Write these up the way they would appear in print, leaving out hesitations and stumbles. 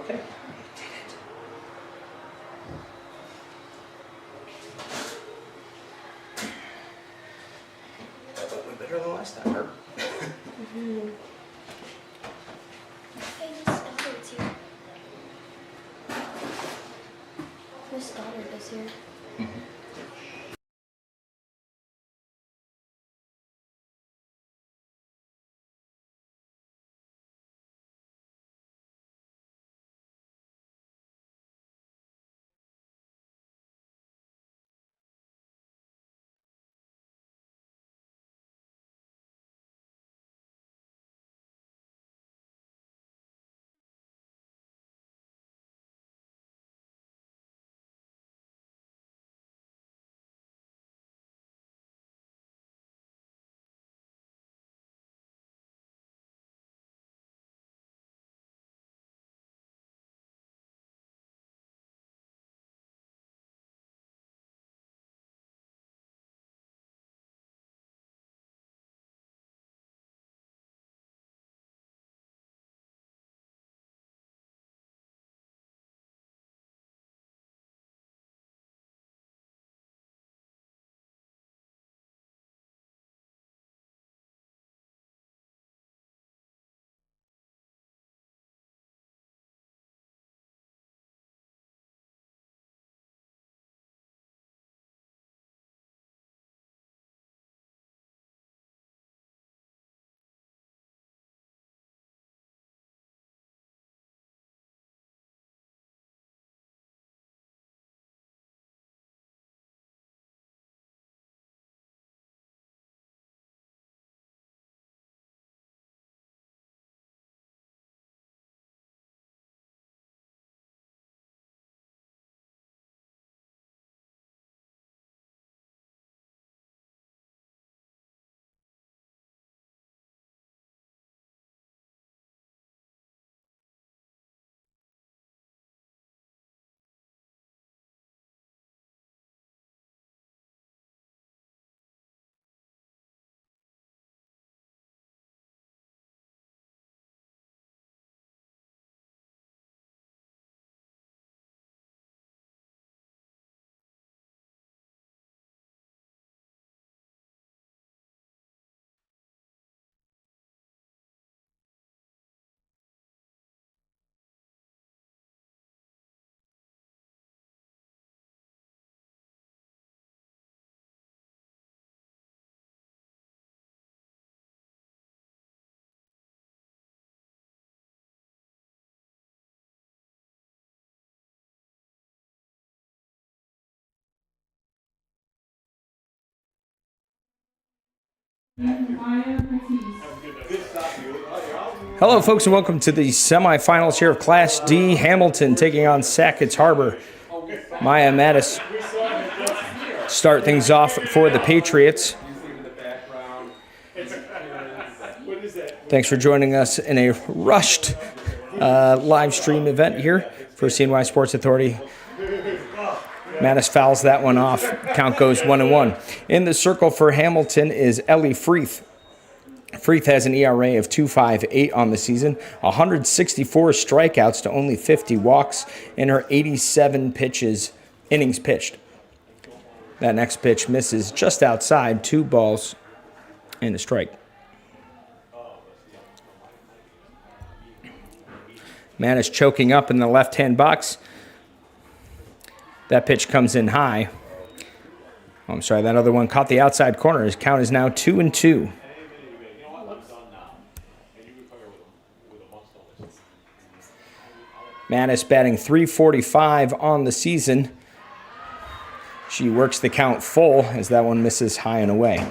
Okay. That went way better than last time, Herb. Hey, Miss Edwards here. Miss Goddard is here. Hello, folks, and welcome to the semifinals here of Class D. Hamilton taking on Sackets Harbor. Maya Mattis start things off for the Patriots. Thanks for joining us in a rushed live stream event here for CNY Sports Authority. Mattis fouls that one off. Count goes 1-1. In the circle for Hamilton is Ellie Freeth. Freeth has an ERA of 2.58 on the season, 164 strikeouts to only 50 walks in her 87 innings pitched. That next pitch misses just outside, 2 balls and a strike. Mattis choking up in the left-hand box. That pitch comes in high. Oh, I'm sorry, that other one caught the outside corner. His count is now 2-2. Mattis batting .345 on the season. She works the count full as that one misses high and away.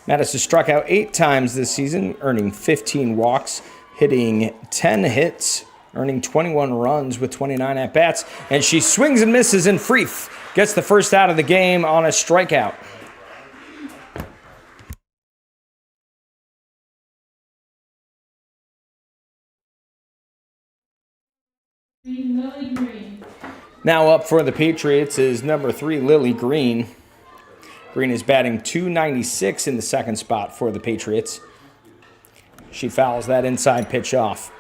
Mattis has struck out 8 times this season, earning 15 walks, hitting 10 hits, earning 21 runs with 29 at-bats. And she swings and misses, and Freeth gets the first out of the game on a strikeout. Now up for the Patriots is number 3, Lily Green. Green is batting .296 in the second spot for the Patriots. She fouls that inside pitch off.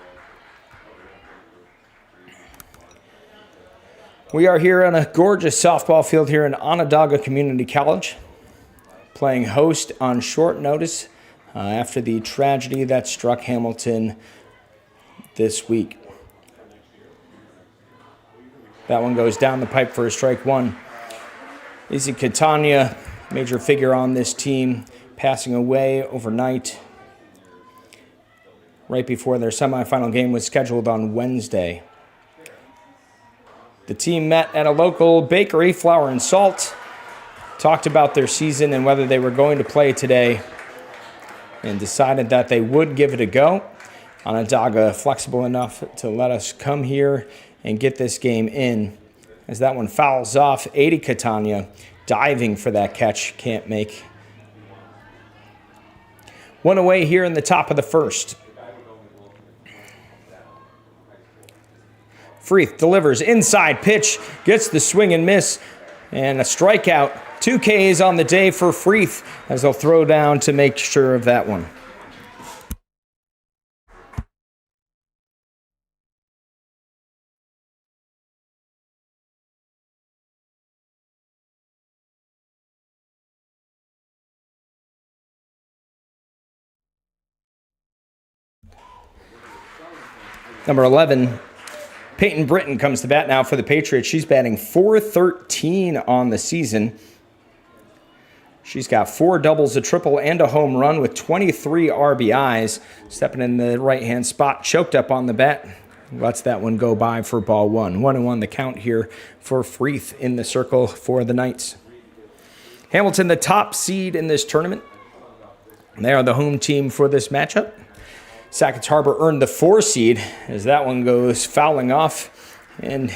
We are here on a gorgeous softball field here in Onondaga Community College, playing host on short notice after the tragedy that struck Hamilton this week. That one goes down the pipe for a strike one. Izzy Catania, major figure on this team, passing away overnight right before their semifinal game was scheduled on Wednesday. The team met at a local bakery, Flour and Salt, talked about their season and whether they were going to play today, and decided that they would give it a go. Onondaga flexible enough to let us come here and get this game in. As that one fouls off, Adi Catania diving for that catch, can't make. One away here in the top of the first. Freeth delivers inside pitch, gets the swing and miss, and a strikeout. 2 Ks on the day for Freeth as they'll throw down to make sure of that one. Number 11, Peyton Britton comes to bat now for the Patriots. She's batting .413 on the season. She's got 4 doubles, a triple, and a home run with 23 RBIs. Stepping in the right-hand spot, choked up on the bat. Lets that one go by for ball one. 1-1 the count here for Freeth in the circle for the Knights. Hamilton, the top seed in this tournament. They are the home team for this matchup. Sackets Harbor earned the 4 seed as that one goes fouling off and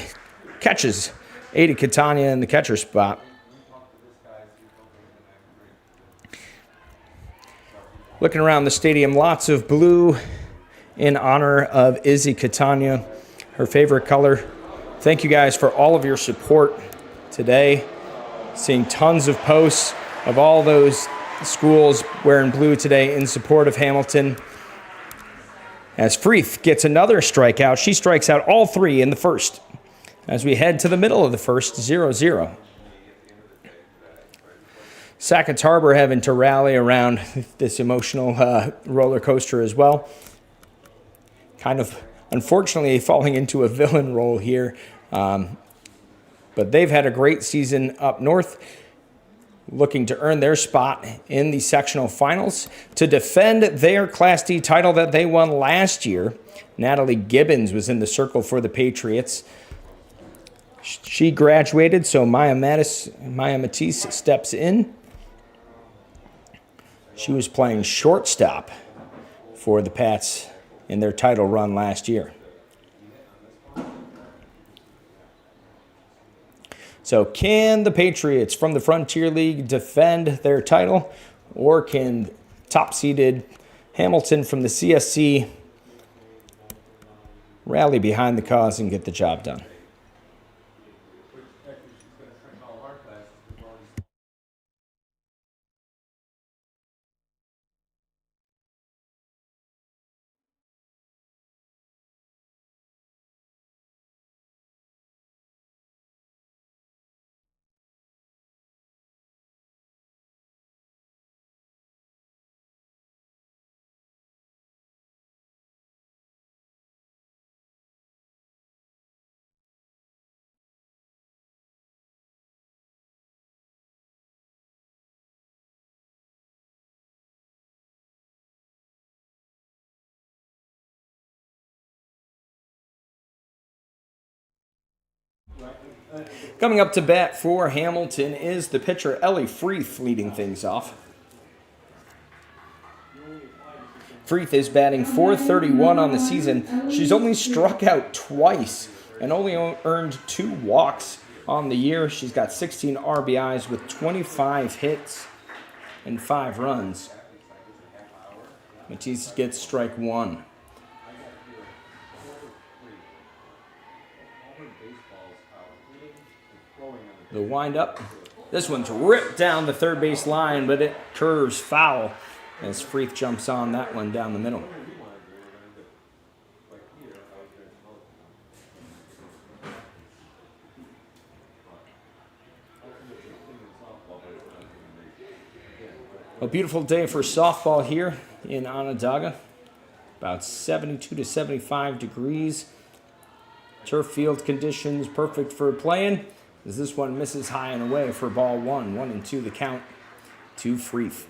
catches Adi Catania in the catcher spot. Looking around the stadium, lots of blue in honor of Izzy Catania, her favorite color. Thank you guys for all of your support today. Seeing tons of posts of all those schools wearing blue today in support of Hamilton. As Freeth gets another strikeout, she strikes out all 3 in the first. As we head to the middle of the first, 0-0. Sackets Harbor having to rally around this emotional roller coaster as well. Kind of, unfortunately, falling into a villain role here. But they've had a great season up north, looking to earn their spot in the sectional finals to defend their Class D title that they won last year. Natalie Gibbons was in the circle for the Patriots. She graduated, so Maya Matisse steps in. She was playing shortstop for the Pats in their title run last year. So can the Patriots from the Frontier League defend their title, or can top-seeded Hamilton from the CSC rally behind the cause and get the job done? Coming up to bat for Hamilton is the pitcher Ellie Freeth leading things off. Freeth is batting .431 on the season. She's only struck out twice and only earned 2 walks on the year. She's got 16 RBIs with 25 hits and 5 runs. Matisse gets strike 1. The windup. This one's ripped down the third base line, but it curves foul as Freeth jumps on that one down the middle. A beautiful day for softball here in Onondaga. About 72 to 75 degrees. Turf field conditions perfect for playing, as this one misses high and away for ball one. 1-2 the count to Freeth.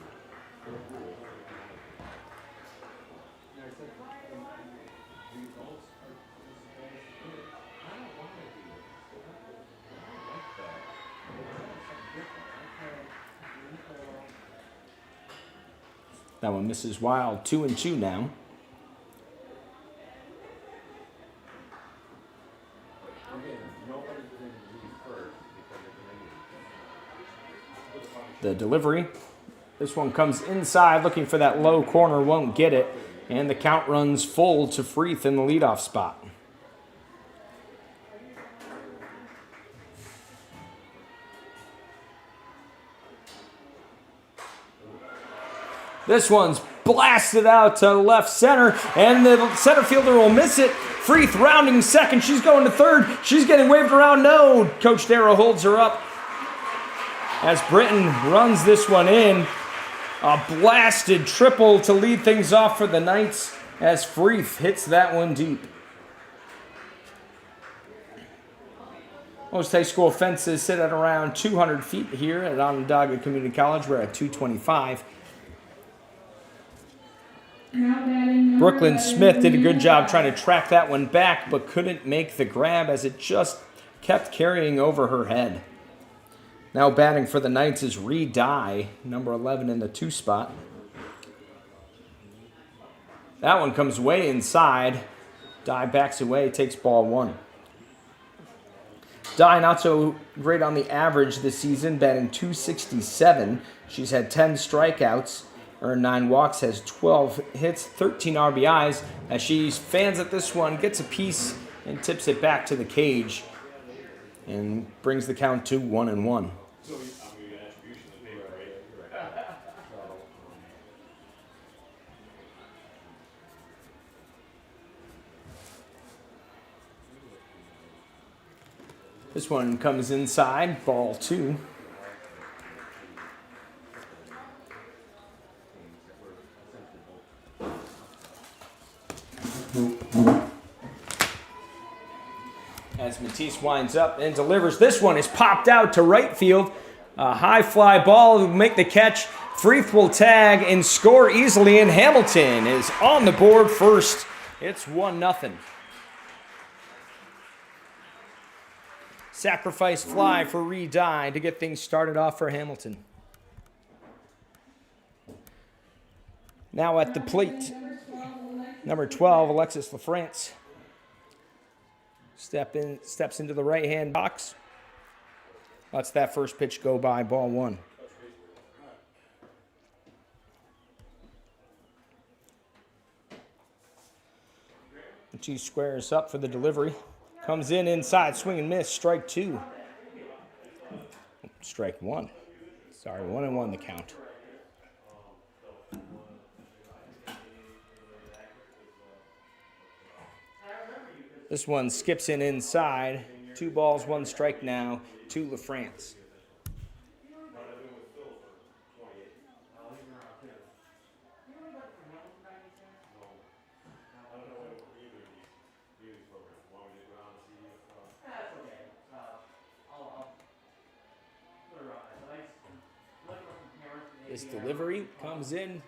That one misses wild. 2-2 now. The delivery. This one comes inside, looking for that low corner, won't get it. And the count runs full to Freeth in the leadoff spot. This one's blasted out to left center, and the center fielder will miss it. Freeth rounding second. She's going to third. She's getting waved around. No, Coach Darrow holds her up as Britton runs this one in. A blasted triple to lead things off for the Knights as Freeth hits that one deep. Most high school fences sit at around 200 feet here at Onondaga Community College. We're at 225. Brooklyn Smith did a good job trying to track that one back, but couldn't make the grab as it just kept carrying over her head. Now batting for the Knights is Reed Dye, number 11 in the 2 spot. That one comes way inside. Dye backs away, takes ball one. Dye not so great on the average this season, batting .267. She's had 10 strikeouts. Earned 9 walks, has 12 hits, 13 RBIs. As she fans at this one, gets a piece and tips it back to the cage and brings the count to 1-1. This one comes inside, ball 2. As Matisse winds up and delivers. This one is popped out to right field. A high fly ball will make the catch. Freeth will tag and score easily, and Hamilton is on the board first. It's 1-0. Sacrifice fly for Reed Dye to get things started off for Hamilton. Now at the plate, number 12, Alexis LaFrance. Steps into the right-hand box. Lets that first pitch go by, ball 1. She squares up for the delivery. Comes in inside, swing and miss, strike 2. Strike 1. Sorry, 1-1 the count. This one skips in inside. 2 balls, 1 strike now to LaFrance. This delivery comes in.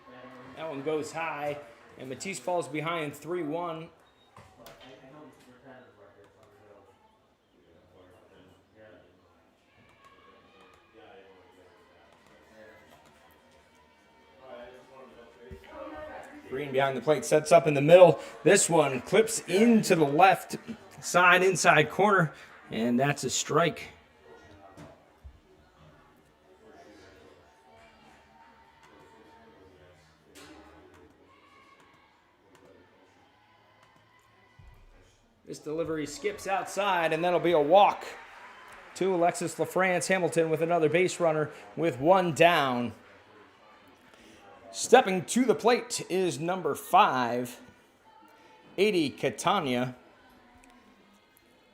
That one goes high, and Matisse falls behind 3-1. Green behind the plate, sets up in the middle. This one clips into the left side, inside corner, and that's a strike. This delivery skips outside, and that'll be a walk to Alexis LaFrance. Hamilton with another base runner with 1 down. Stepping to the plate is number 5, 80 Catania.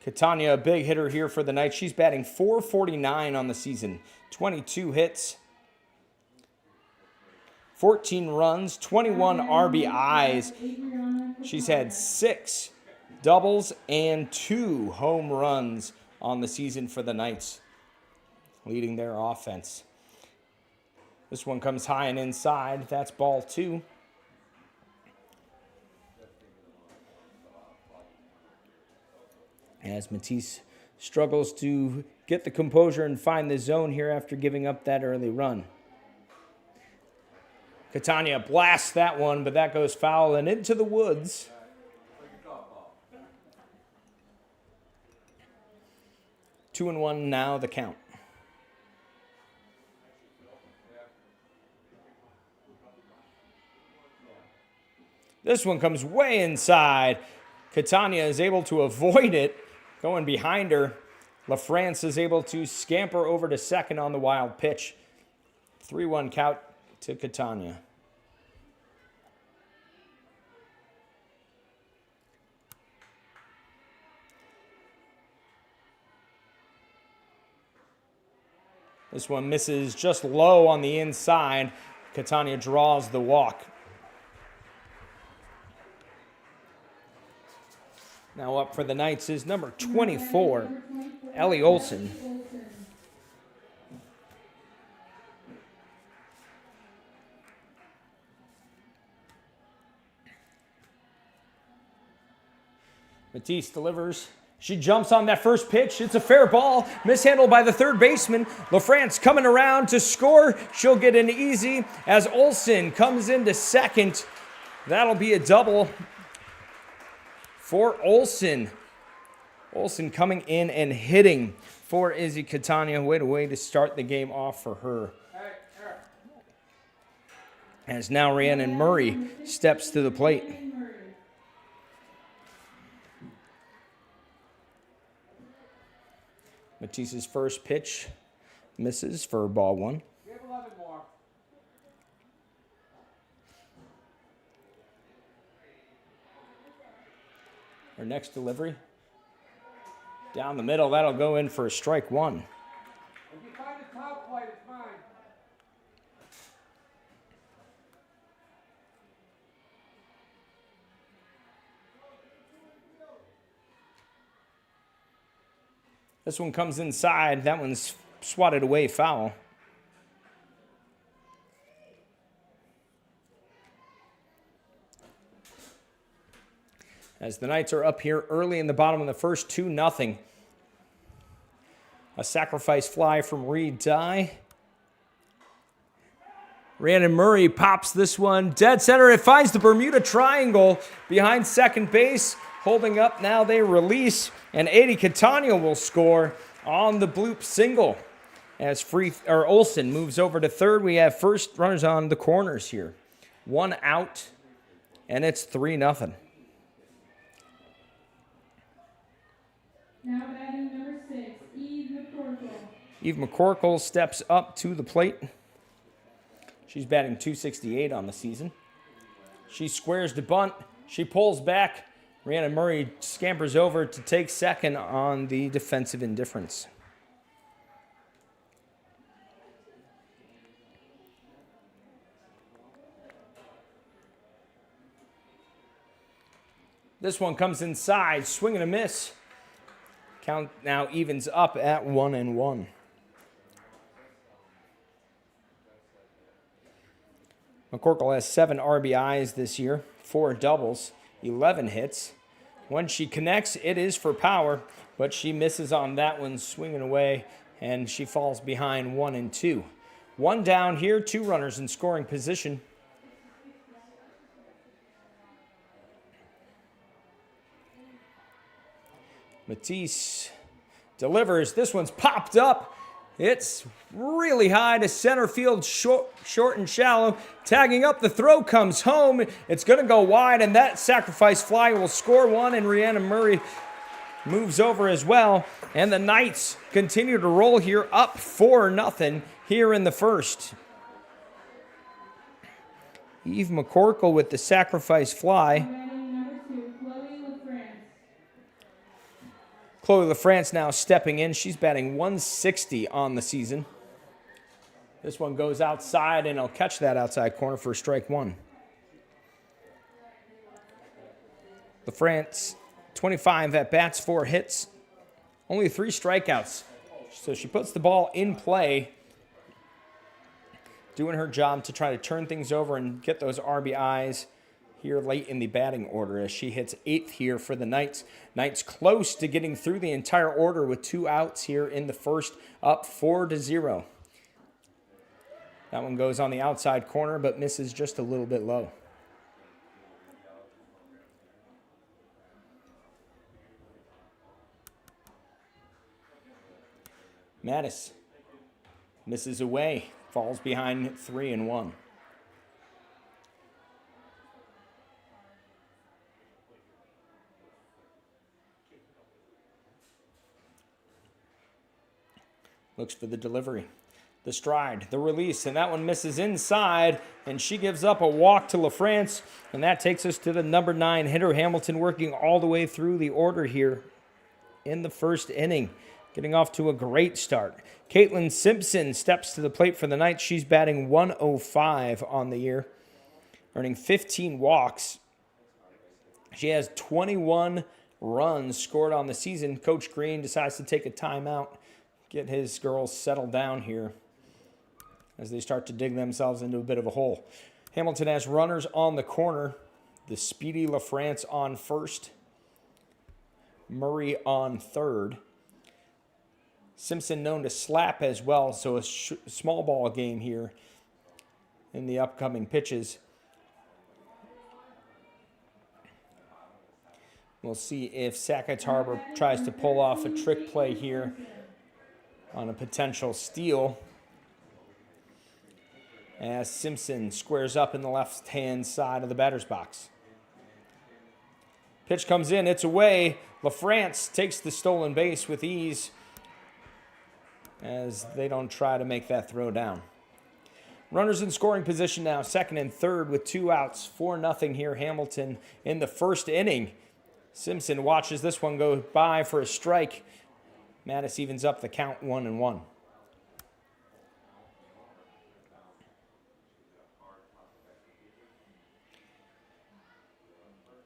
Catania, a big hitter here for the Knights. She's batting .449 on the season, 22 hits. 14 runs, 21 RBIs. She's had 6 doubles and 2 home runs on the season for the Knights, leading their offense. This one comes high and inside. That's ball 2. As Matisse struggles to get the composure and find the zone here after giving up that early run. Catania blasts that one, but that goes foul and into the woods. Two and one now, the count. This one comes way inside. Catania is able to avoid it, going behind her. LaFrance is able to scamper over to second on the wild pitch. 3-1 count to Catania. This one misses just low on the inside. Catania draws the walk. Now up for the Knights is number 24, Ellie Olsen. Matisse delivers. She jumps on that first pitch. It's a fair ball. Mishandled by the third baseman. LaFrance coming around to score. She'll get an easy as Olsen comes into second. That'll be a double for Olsen. Olsen coming in and hitting for Izzy Catania. Way to start the game off for her. As now Rhiannon Murray steps to the plate. Matisse's first pitch misses for ball 1. Her next delivery down the middle, that'll go in for strike 1. If you find the top plate, it's mine. This one comes inside. That one's swatted away foul. As the Knights are up here early in the bottom of the first, 2-0. A sacrifice fly from Reed Dye. Rhiannon Murray pops this one dead center. It finds the Bermuda Triangle behind second base. Holding up now, they release, and Adi Catania will score on the bloop single. As Olsen moves over to third, we have first runners on the corners here. 1 out, and it's 3-0. Now batting number 6, Eve McCorkle. Eve McCorkle steps up to the plate. She's batting .268 on the season. She squares to bunt. She pulls back. Rhiannon Murray scampers over to take second on the defensive indifference. This one comes inside, swing and a miss. Count now evens up at 1-1. McCorkle has 7 RBIs this year, 4 doubles, 11 hits. When she connects, it is for power, but she misses on that one, swinging away, and she falls behind 1-2. 1 down here, 2 runners in scoring position. Matisse delivers. This one's popped up. It's really high to center field, short and shallow. Tagging up, the throw comes home. It's going to go wide, and that sacrifice fly will score 1, and Rhiannon Murray moves over as well. And the Knights continue to roll here, up 4-0 here in the first. Eve McCorkle with the sacrifice fly. Batting number 2, Chloe LaFrance. Chloe LaFrance now stepping in. She's batting .160 on the season. This one goes outside, and he'll catch that outside corner for strike one. LaFrance, 25 at-bats, 4 hits, only 3 strikeouts. So she puts the ball in play, doing her job to try to turn things over and get those RBIs here late in the batting order as she hits 8th here for the Knights. Knights close to getting through the entire order with 2 outs here in the first, up 4-0. That one goes on the outside corner, but misses just a little bit low. Mattis misses away, falls behind 3-1. Looks for the delivery, the stride, the release, and that one misses inside, and she gives up a walk to LaFrance, and that takes us to the number 9 hitter. Hamilton working all the way through the order here in the first inning, getting off to a great start. Caitlin Simpson steps to the plate for the Knights. She's batting 105 on the year, earning 15 walks. She has 21 runs scored on the season. Coach Green decides to take a timeout, get his girls settled down here as they start to dig themselves into a bit of a hole. Hamilton has runners on the corner. The speedy LaFrance on first. Murray on third. Simpson known to slap as well, so a small ball game here in the upcoming pitches. We'll see if Sackets Harbor tries to pull off a trick play here on a potential steal, as Simpson squares up in the left-hand side of the batter's box. Pitch comes in, it's away. LaFrance takes the stolen base with ease as they don't try to make that throw down. Runners in scoring position now, second and third with 2 outs, 4-0 here, Hamilton in the first inning. Simpson watches this one go by for a strike. Mattis evens up the count 1-1.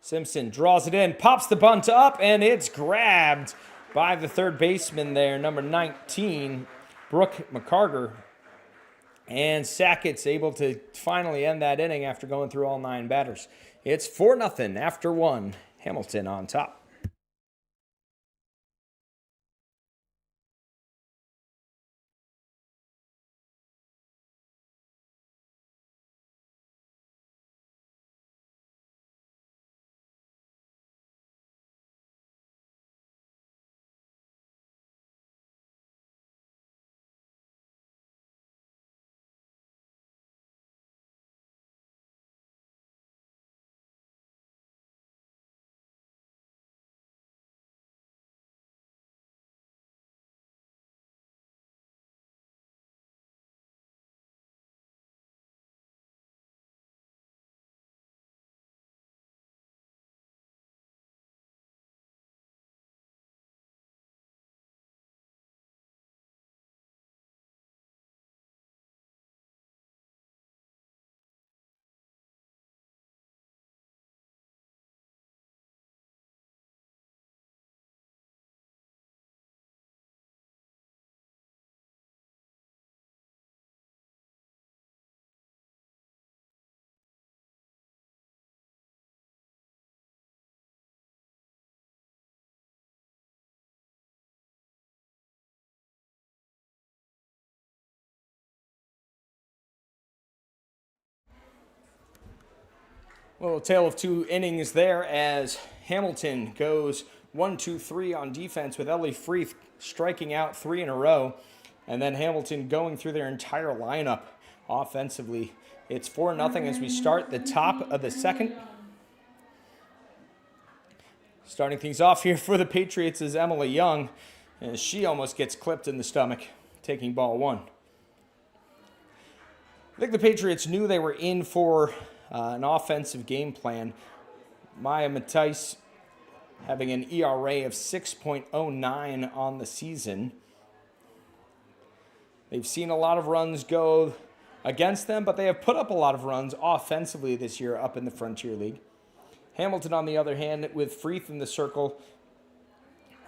Simpson draws it in, pops the bunt up, and it's grabbed by the third baseman there, number 19, Brooke McCarter. And Sackets able to finally end that inning after going through all 9 batters. It's 4-0 after 1. Hamilton on top. Little tale of 2 innings there as Hamilton goes 1-2-3 on defense with Ellie Freeth striking out 3 in a row. And then Hamilton going through their entire lineup offensively. It's 4-0 as we start the top of the second. Starting things off here for the Patriots is Emily Young, as she almost gets clipped in the stomach, taking ball 1. I think the Patriots knew they were in for an offensive game plan. Maya Matthijs having an ERA of 6.09 on the season. They've seen a lot of runs go against them, but they have put up a lot of runs offensively this year up in the Frontier League. Hamilton, on the other hand, with Freeth in the circle,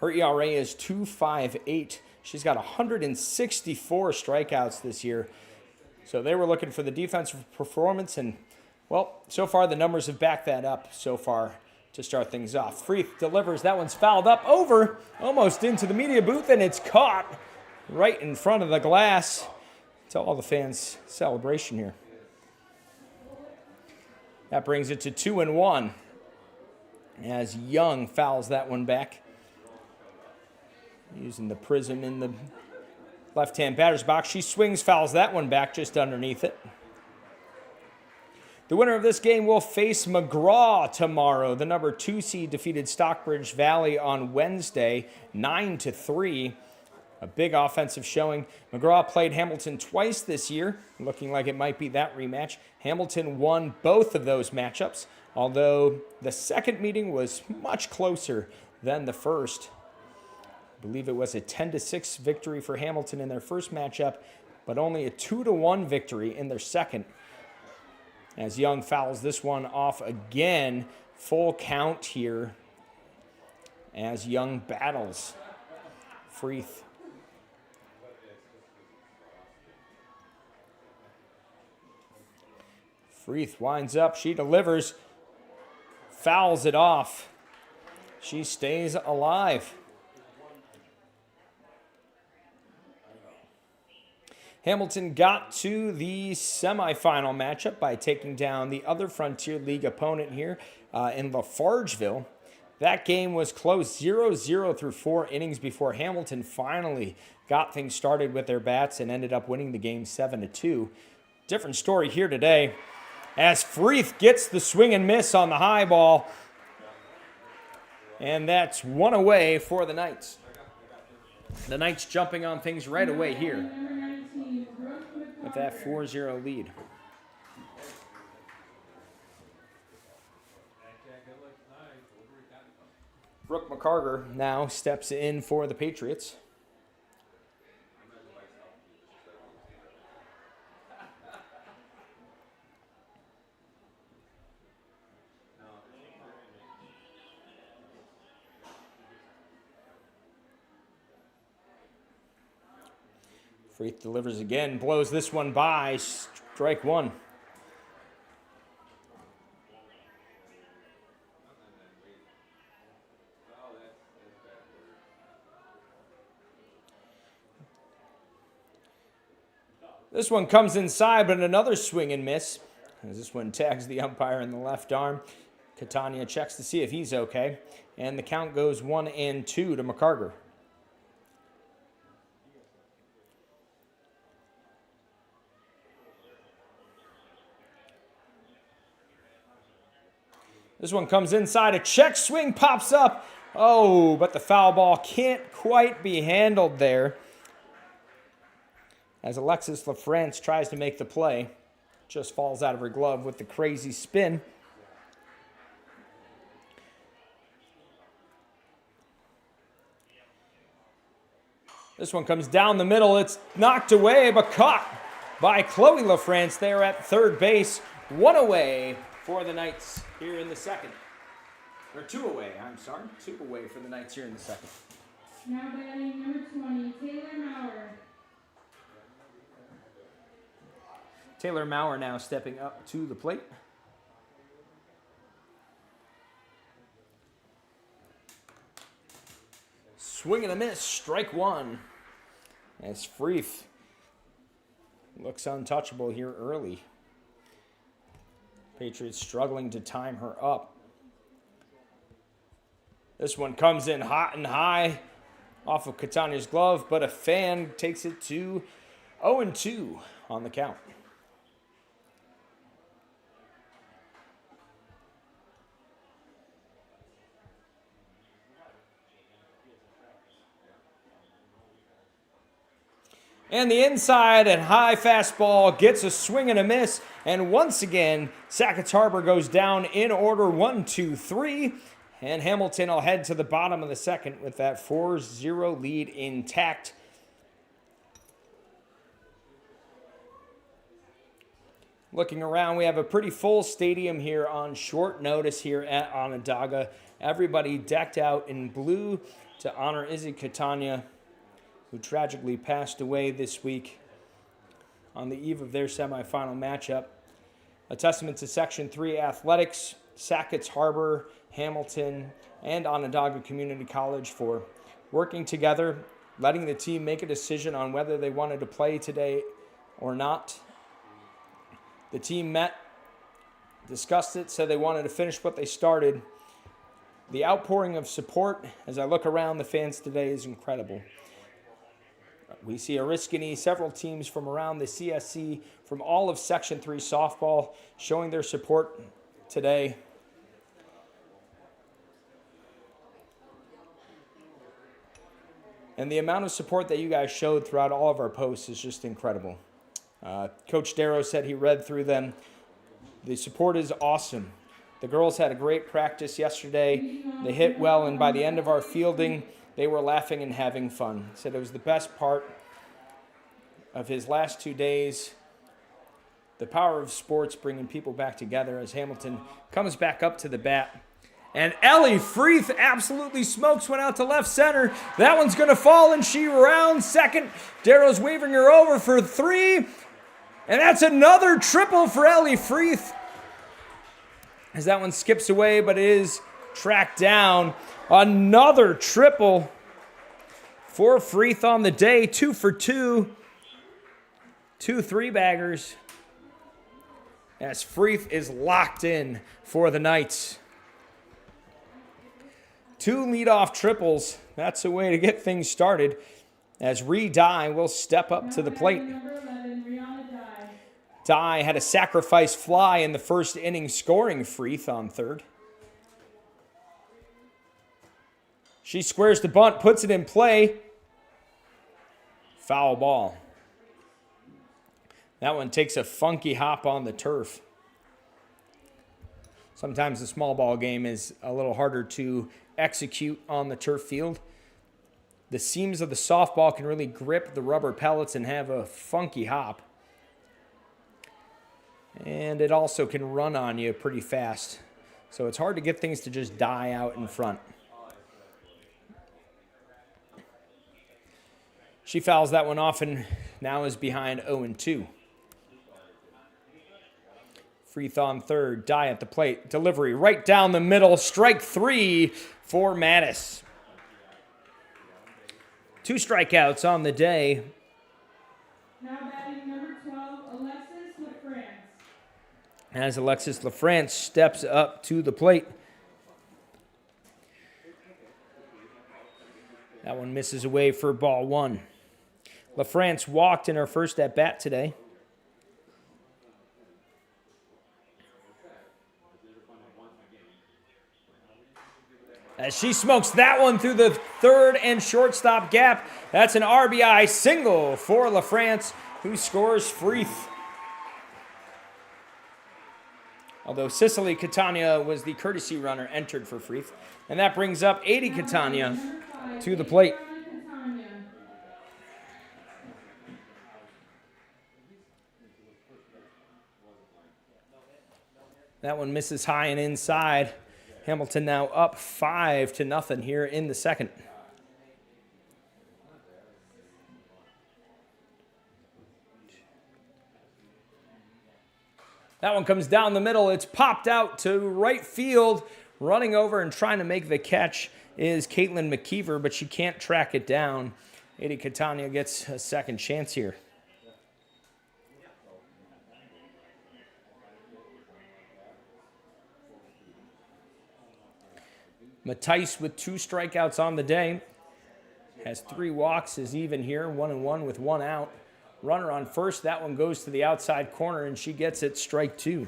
her ERA is 2.58. She's got 164 strikeouts this year. So they were looking for the defensive performance, and, well, so far the numbers have backed that up so far to start things off. Freeth delivers. That one's fouled up over, almost into the media booth, and it's caught right in front of the glass. It's all the fans' celebration here. That brings it to 2-1 as Young fouls that one back. Using the prism in the left-hand batter's box. She swings, fouls that one back just underneath it. The winner of this game will face McGraw tomorrow. The number 2 seed defeated Stockbridge Valley on Wednesday, 9-3. A big offensive showing. McGraw played Hamilton twice this year, looking like it might be that rematch. Hamilton won both of those matchups, although the second meeting was much closer than the first. I believe it was a 10-6 victory for Hamilton in their first matchup, but only a 2-1 victory in their second. As Young fouls this one off again, full count here as Young battles Freeth. Freeth winds up, she delivers, fouls it off. She stays alive. Hamilton got to the semifinal matchup by taking down the other Frontier League opponent here in Lafargeville. That game was close, 0-0 through 4 innings before Hamilton finally got things started with their bats and ended up winning the game 7-2. Different story here today as Freeth gets the swing and miss on the high ball. And that's one away for the Knights. The Knights jumping on things right away here with that 4-0 lead. Brooke McCarger now steps in for the Patriots. Freeth delivers again, blows this one by, strike one. This one comes inside, but another swing and miss. As this one tags the umpire in the left arm. Catania checks to see if he's okay. And the count goes 1-2 to McCarger. This one comes inside, a check swing pops up. Oh, but the foul ball can't quite be handled there. As Alexis LaFrance tries to make the play, just falls out of her glove with the crazy spin. This one comes down the middle. It's knocked away, but caught by Chloe LaFrance there at third base. One away for the Knights here in the second. Or two away for the Knights here in the second. Now batting number 20, Taylor Maurer. Taylor Maurer now stepping up to the plate. Swing and a miss, strike one. As Freeth looks untouchable here early. Patriots struggling to time her up. This one comes in hot and high off of Catania's glove, but a fan takes it to 0-2 on the count. And the inside and high fastball gets a swing and a miss. And once again, Sackets Harbor goes down in order 1-2-3. And Hamilton will head to the bottom of the second with that 4-0 lead intact. Looking around, we have a pretty full stadium here on short notice here at Onondaga. Everybody decked out in blue to honor Izzy Catania, who tragically passed away this week on the eve of their semifinal matchup. A testament to Section 3 athletics, Sackets, Harbor, Hamilton, and Onondaga Community College for working together, letting the team make a decision on whether they wanted to play today or not. The team met, discussed it, said they wanted to finish what they started. The outpouring of support, as I look around the fans today, is incredible. We see Oriskany, several teams from around the CSC, from all of Section 3 softball, showing their support today. And the amount of support that you guys showed throughout all of our posts is just incredible. Coach Darrow said he read through them. The support is awesome. The girls had a great practice yesterday. They hit well, and by the end of our fielding, they were laughing and having fun. He said it was the best part of his last 2 days. The power of sports bringing people back together as Hamilton comes back up to the bat. And Ellie Freeth absolutely smokes one out to left center. That one's going to fall, and she rounds second. Darrow's waving her over for 3. And that's another triple for Ellie Freeth, as that one skips away, but it is tracked down. Another triple for Freeth on the day. 2 for 2. 2 3-baggers. As Freeth is locked in for the Knights. 2 leadoff triples. That's a way to get things started, as Ree Dye will step up to the plate. Dye had a sacrifice fly in the first inning, scoring Freeth on third. She squares the bunt, puts it in play. Foul ball. That one takes a funky hop on the turf. Sometimes the small ball game is a little harder to execute on the turf field. The seams of the softball can really grip the rubber pellets and have a funky hop. And it also can run on you pretty fast. So it's hard to get things to just die out in front. She fouls that one off and now is behind 0-2. Freeth on third, Dye at the plate. Delivery right down the middle. Strike 3 for Mattis. 2 strikeouts on the day. Now batting number 12, Alexis LaFrance. As Alexis LaFrance steps up to the plate. That one misses away for ball 1. LaFrance walked in her first at-bat today. As she smokes that one through the third and shortstop gap. That's an RBI single for LaFrance, who scores Freeth. Although Cicely Catania was the courtesy runner entered for Freeth. And that brings up 80 Catania to the plate. That one misses high and inside. Hamilton now up 5-0 here in the second. That one comes down the middle. It's popped out to right field. Running over and trying to make the catch is Caitlin McKeever, but she can't track it down. Eddie Catania gets a second chance here. Matisse with 2 strikeouts on the day. Has 3 walks, is even here, 1-1 with 1 out. Runner on first, that one goes to the outside corner, and she gets it, strike 2.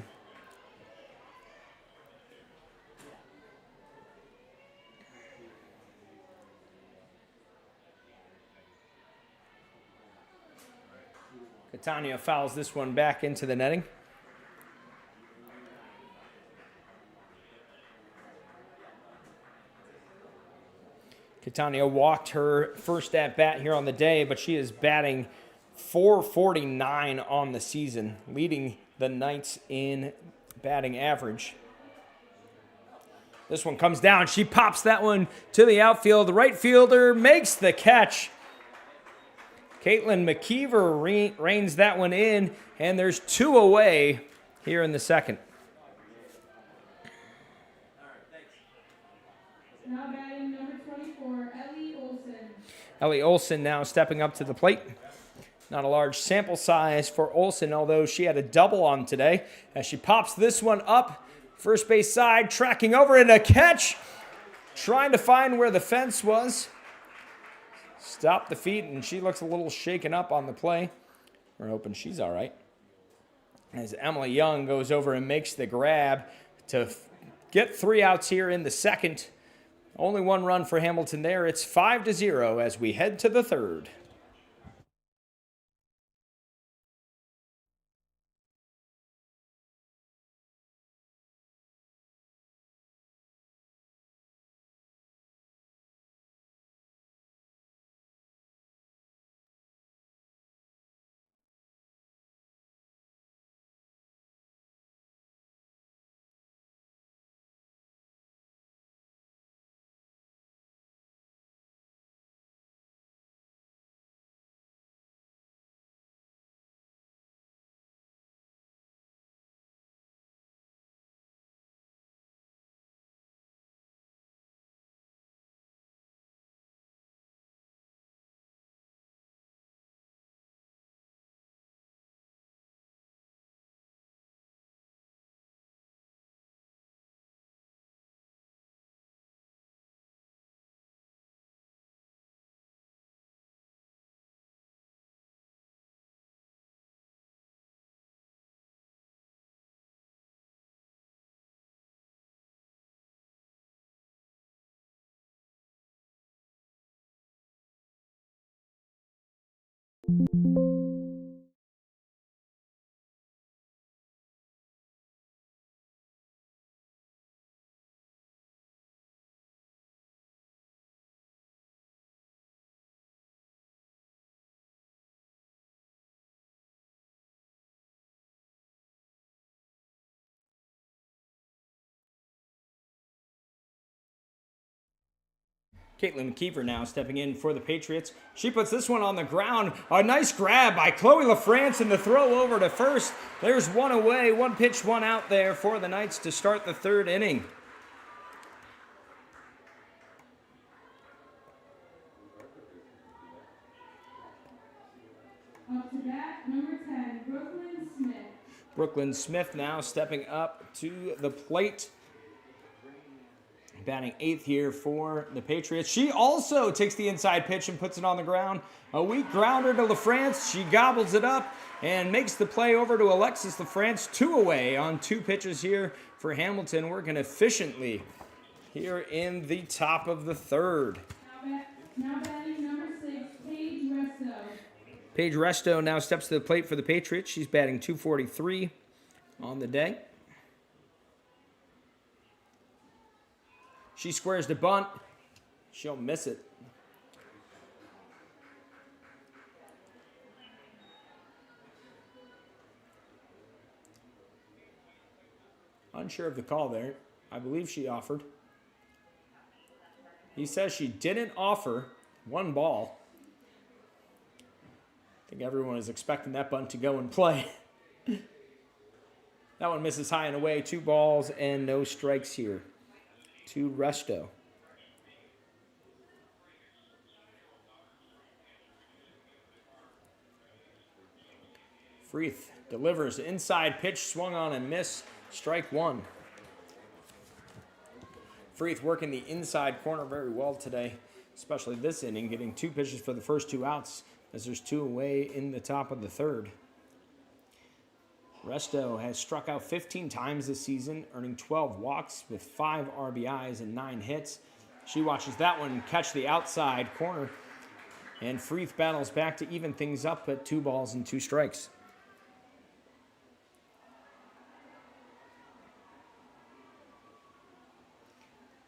Catania fouls this one back into the netting. Catania walked her first at bat here on the day, but she is batting .449 on the season, leading the Knights in batting average. This one comes down. She pops that one to the outfield. The right fielder makes the catch. Caitlin McKeever reins that one in, and there's 2 away here in the second. Now batting number 24, Ellie Olson. Ellie Olson now stepping up to the plate. Not a large sample size for Olson, although she had a double on today. As she pops this one up, first base side, tracking over and a catch. Trying to find where the fence was. Stopped the feet, and she looks a little shaken up on the play. We're hoping she's all right. As Emily Young goes over and makes the grab to get 3 outs here in the second. Only 1 run for Hamilton there. It's 5-0 as we head to the third. Caitlin McKeever now stepping in for the Patriots. She puts this one on the ground. A nice grab by Chloe LaFrance and the throw over to first. There's 1 away, 1 pitch, 1 out there for the Knights to start the third inning. Up to bat, number 10, Brooklyn Smith. Brooklyn Smith now stepping up to the plate. Batting 8th here for the Patriots. She also takes the inside pitch and puts it on the ground. A weak grounder to LaFrance. She gobbles it up and makes the play over to Alexis LaFrance. 2 away on 2 pitches here for Hamilton, working efficiently here in the top of the third. Now batting number 6, Paige Resto. Paige Resto now steps to the plate for the Patriots. She's batting .243 on the day. She squares the bunt. She'll miss it. Unsure of the call there. I believe she offered. He says she didn't offer. 1 ball. I think everyone is expecting that bunt to go and play. That one misses high and away. 2 balls and no strikes here to Resto. Freeth delivers inside pitch, swung on and missed. Strike 1. Freeth working the inside corner very well today, especially this inning, getting 2 pitches for the first 2 outs as there's 2 away in the top of the third. Resto has struck out 15 times this season, earning 12 walks with 5 RBIs and 9 hits. She watches that one catch the outside corner, and Freeth battles back to even things up at 2 balls and 2 strikes.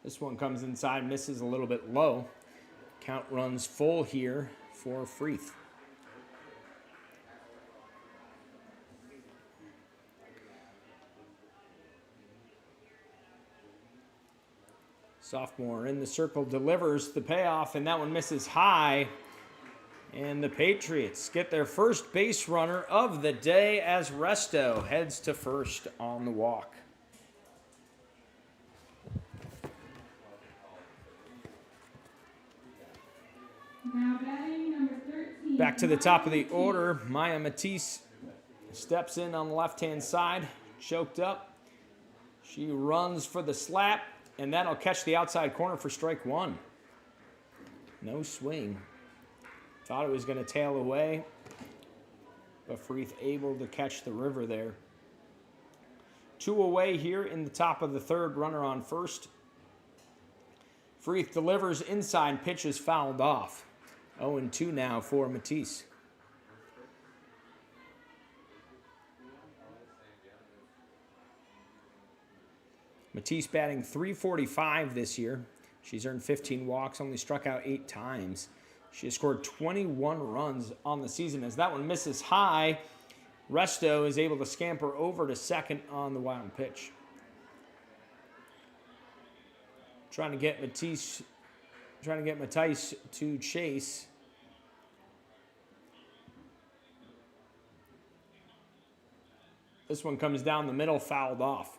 This one comes inside, misses a little bit low. Count runs full here for Freeth. Sophomore in the circle delivers the payoff, and that one misses high. And the Patriots get their first base runner of the day as Resto heads to first on the walk. Now batting number 13. Back to the top of the order, Maya Matisse steps in on the left-hand side, choked up. She runs for the slap, and that'll catch the outside corner for strike one. No swing. Thought it was going to tail away, but Freeth able to catch the river there. 2 away here in the top of the third, runner on first. Freeth delivers inside, pitch is fouled off. 0-2 now for Matisse. Matisse batting .345 this year. She's earned 15 walks, only struck out 8 times. She has scored 21 runs on the season. As that one misses high, Resto is able to scamper over to second on the wild pitch. Trying to get Matisse to chase. This one comes down the middle, fouled off.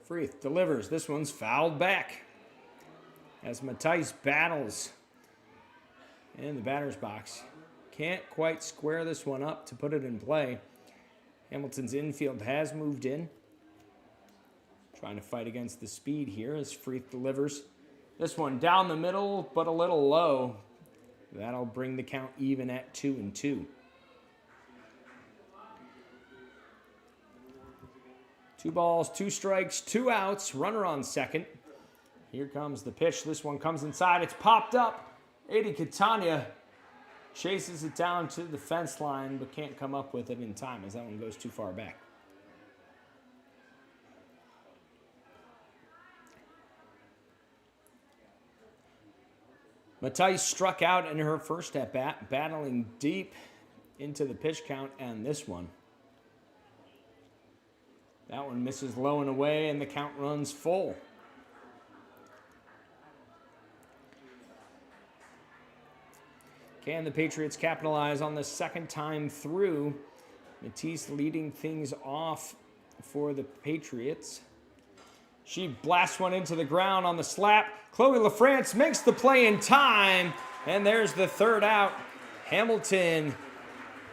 Freeth delivers. This one's fouled back as Matisse battles in the batter's box. Can't quite square this one up to put it in play. Hamilton's infield has moved in. Trying to fight against the speed here as Freeth delivers. This one down the middle, but a little low. That'll bring the count even at 2-2. 2 balls, 2 strikes, 2 outs, runner on second. Here comes the pitch. This one comes inside. It's popped up. Adi Catania chases it down to the fence line, but can't come up with it in time as that one goes too far back. Matisse struck out in her first at-bat, battling deep into the pitch count, and this one. That one misses low and away, and the count runs full. Can the Patriots capitalize on the second time through? Matisse leading things off for the Patriots. She blasts one into the ground on the slap. Chloe LaFrance makes the play in time, and there's the third out. Hamilton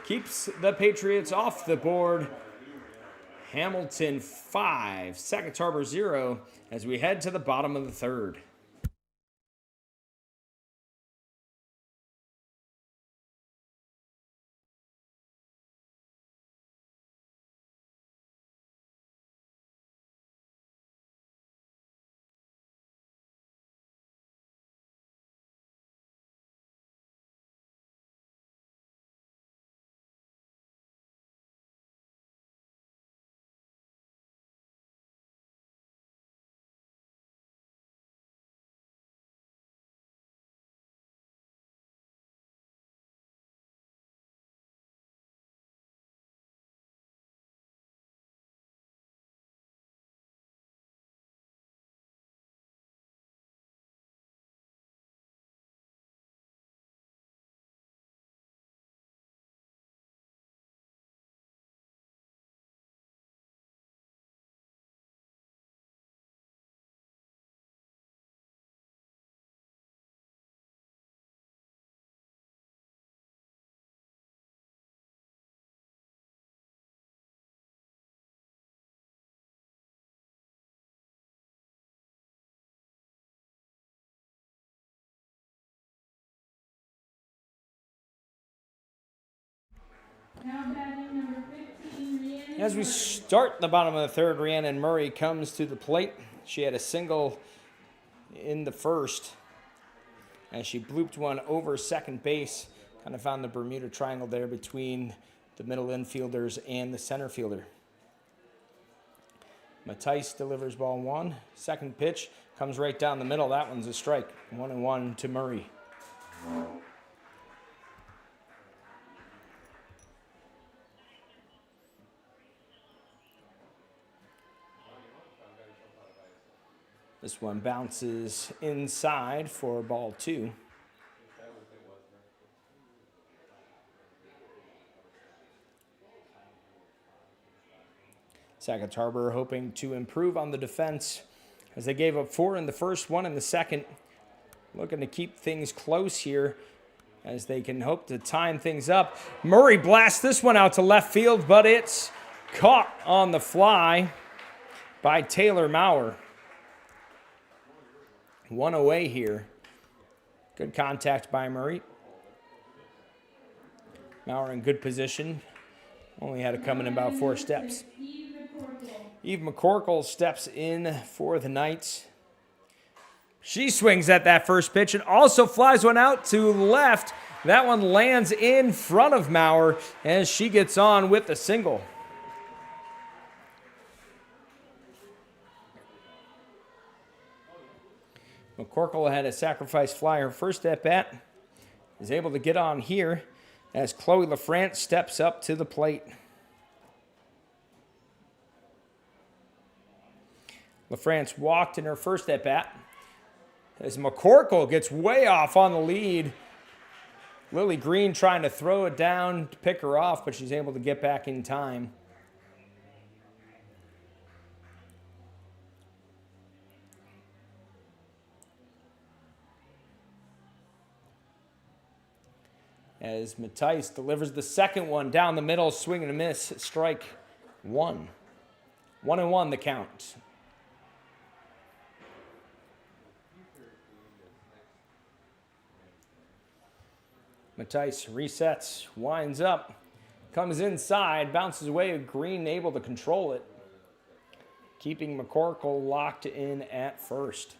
keeps the Patriots off the board. Hamilton 5, Sackets Harbor 0 as we head to the bottom of the third. Now batting number 15, Rhiannon As we Murray. start the bottom of the third, Rhiannon Murray comes to the plate. She had a single in the first as she blooped one over second base. Kind of found the Bermuda Triangle there between the middle infielders and the center fielder. Matisse delivers ball 1. Second pitch comes right down the middle. That one's a strike. 1-1 to Murray. This one bounces inside for ball 2. Sackets Harbor hoping to improve on the defense as they gave up 4 in the first, 1 in the second. Looking to keep things close here as they can hope to time things up. Murray blasts this one out to left field, but it's caught on the fly by Taylor Maurer. 1 away here. Good contact by Murray. Maurer in good position. Only had to come in about 4 steps. Eve McCorkle steps in for the Knights. She swings at that first pitch and also flies one out to left. That one lands in front of Maurer as she gets on with the single. McCorkle had a sacrifice fly her first at bat. Is able to get on here as Chloe LaFrance steps up to the plate. LaFrance walked in her first at bat as McCorkle gets way off on the lead. Lily Green trying to throw it down to pick her off, but she's able to get back in time. As Matisse delivers the second one down the middle, swing and a miss, strike 1. 1-1 the count. Matisse resets, winds up, comes inside, bounces away, Green able to control it, keeping McCorkle locked in at first.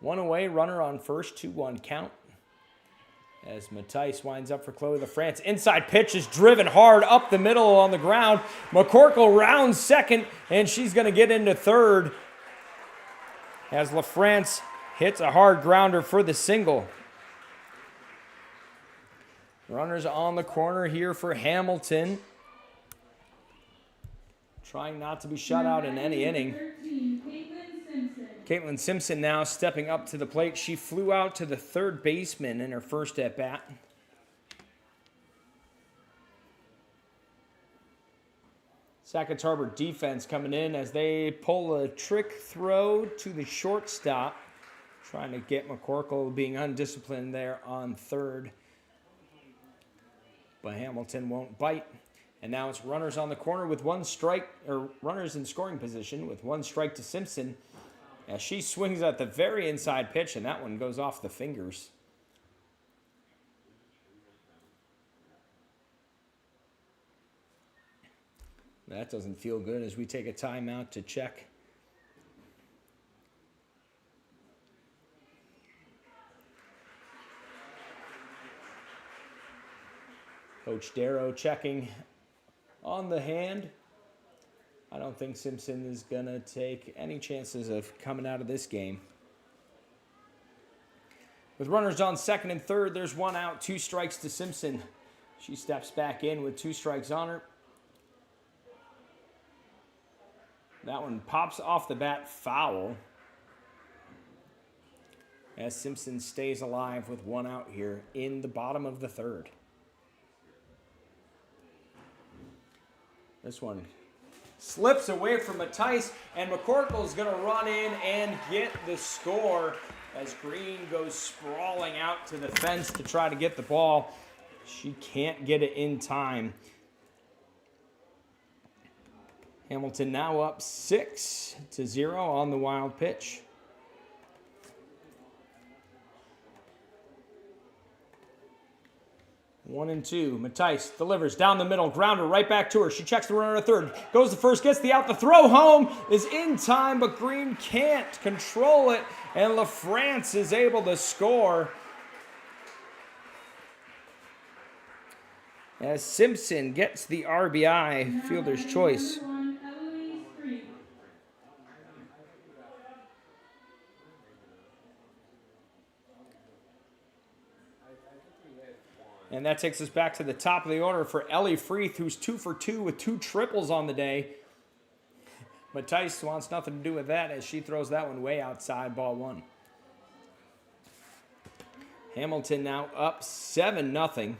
1 away, runner on first, 2-1 count. As Matisse winds up for Chloe LaFrance. Inside pitch is driven hard up the middle on the ground. McCorkle rounds second, and she's going to get into third. As LaFrance hits a hard grounder for the single. Runners on the corner here for Hamilton. Trying not to be shut out in any inning. Caitlin Simpson now stepping up to the plate. She flew out to the third baseman in her first at bat. Sackets Harbor defense coming in as they pull a trick throw to the shortstop. Trying to get McCorkle being undisciplined there on third. But Hamilton won't bite. And now it's runners on the corner with 1 strike, or runners in scoring position with 1 strike to Simpson. As she swings at the very inside pitch, and that one goes off the fingers. That doesn't feel good as we take a timeout to check. Coach Darrow checking on the hand. I don't think Simpson is going to take any chances of coming out of this game. With runners on second and third, there's 1 out, 2 strikes to Simpson. She steps back in with 2 strikes on her. That one pops off the bat foul. As Simpson stays alive with 1 out here in the bottom of the third. This one slips away from Matisse, and McCorkle's going to run in and get the score as Green goes sprawling out to the fence to try to get the ball. She can't get it in time. Hamilton now up 6-0 on the wild pitch. 1-2. Matisse delivers down the middle, grounder right back to her. She checks the runner at third. Goes to first, gets the out. The throw home is in time, but Green can't control it, and LaFrance is able to score. as Simpson gets the RBI, fielder's choice. Number 1, Eloise Freed. And that takes us back to the top of the order for Ellie Freeth, who's 2 for 2 with 2 triples on the day. But Tice wants nothing to do with that as she throws that one way outside, ball 1. Hamilton now up 7-0.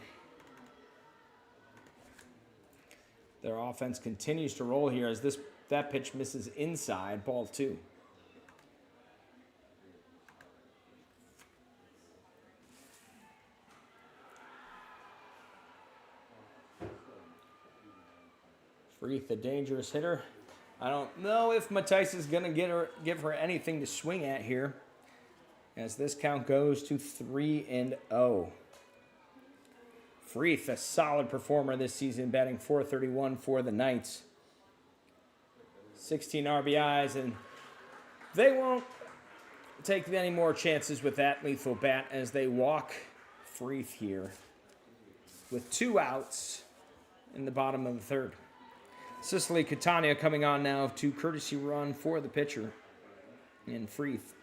Their offense continues to roll here as that pitch misses inside, ball 2. Freeth, the dangerous hitter. I don't know if Matisse is going to give her anything to swing at here, as this count goes to 3-0. Freeth, a solid performer this season, batting .431 for the Knights. 16 RBIs, and they won't take any more chances with that lethal bat as they walk Freeth here with 2 outs in the bottom of the 3rd. Cicely Catania coming on now to courtesy run for the pitcher in Freeth.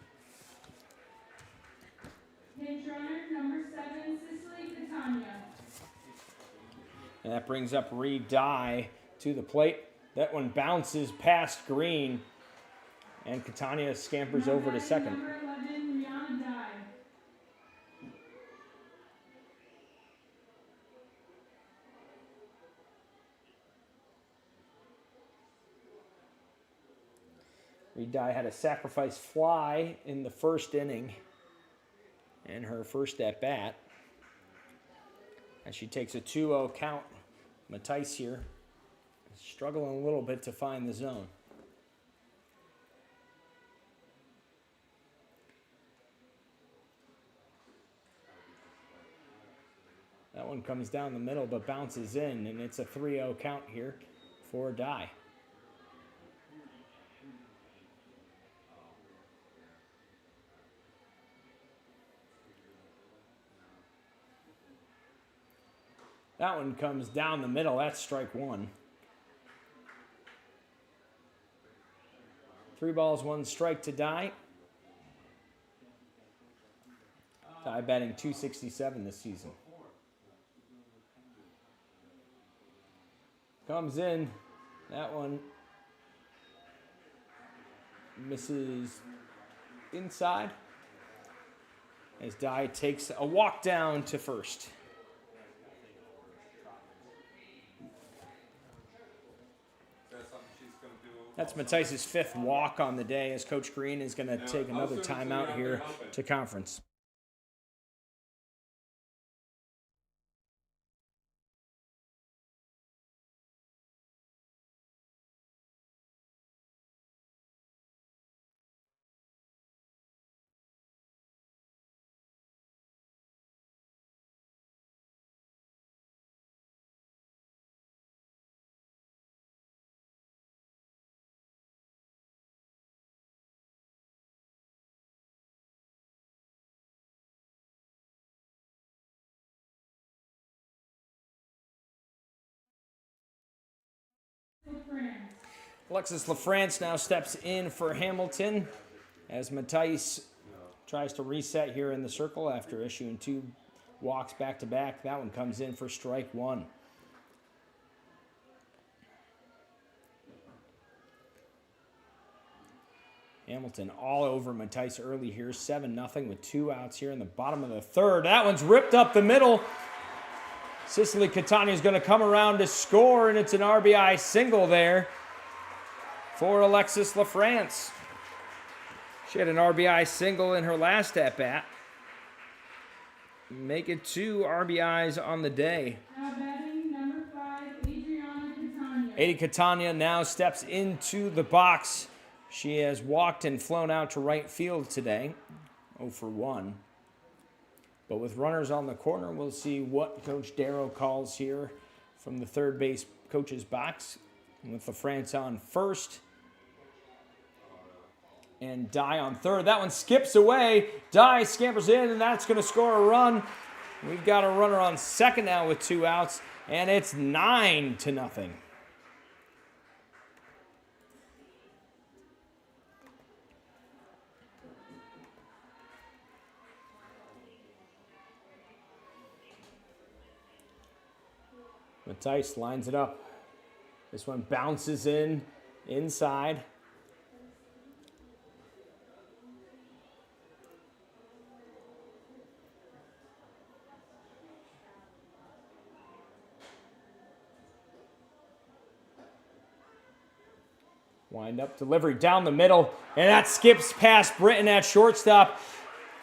Pinch runner, number 7, Cicely Catania. And that brings up Reed Dye to the plate. That one bounces past Green, and Catania scampers over to second. Number 11, Rihanna Dye. Reed Dye had a sacrifice fly in the 1st inning and her first at bat. As she takes a 2-0 count. Matisse here struggling a little bit to find the zone. That one comes down the middle but bounces in, and it's a 3-0 count here for Dye. That one comes down the middle. That's strike 1. 3 balls, 1 strike to Dye. Dye batting .267 this season. Comes in. That one misses inside as Dye takes a walk down to first. That's Matisse's 5th walk on the day as Coach Green is going to take another timeout here to conference. Alexis LaFrance now steps in for Hamilton as Matisse tries to reset here in the circle after issuing 2 walks back-to-back. That one comes in for strike 1. Hamilton all over Matisse early here, 7-0 with 2 outs here in the bottom of the 3rd. That one's ripped up the middle. Cicely Catania is going to come around to score, and it's an RBI single there for Alexis LaFrance. She had an RBI single in her last at-bat. Make it 2 RBIs on the day. Now batting number 5, Adriana Catania. Adi Catania now steps into the box. She has walked and flown out to right field today, 0 for 1. But with runners on the corner, we'll see what Coach Darrow calls here from the third base coach's box. And with LaFrance on first and Dye on third. That one skips away. Dye scampers in, and that's going to score a run. We've got a runner on second now with 2 outs, and it's 9-0. Matthijs lines it up. This one bounces in inside. Wind up delivery down the middle, and that skips past Britton at shortstop.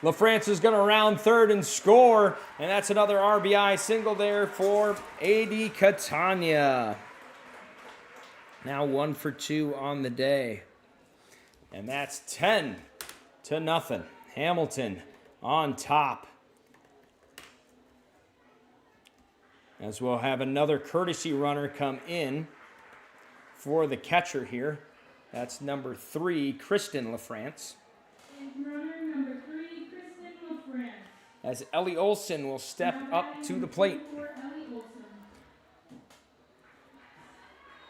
LaFrance is going to round third and score, and that's another RBI single there for A.D. Catania. Now 1 for 2 on the day, and that's 10-0. Hamilton on top. As we'll have another courtesy runner come in for the catcher here. That's number 3, Kristen LaFrance. And runner number 3, Kristen LaFrance. As Ellie Olson will step up to the plate. Ellie Olson.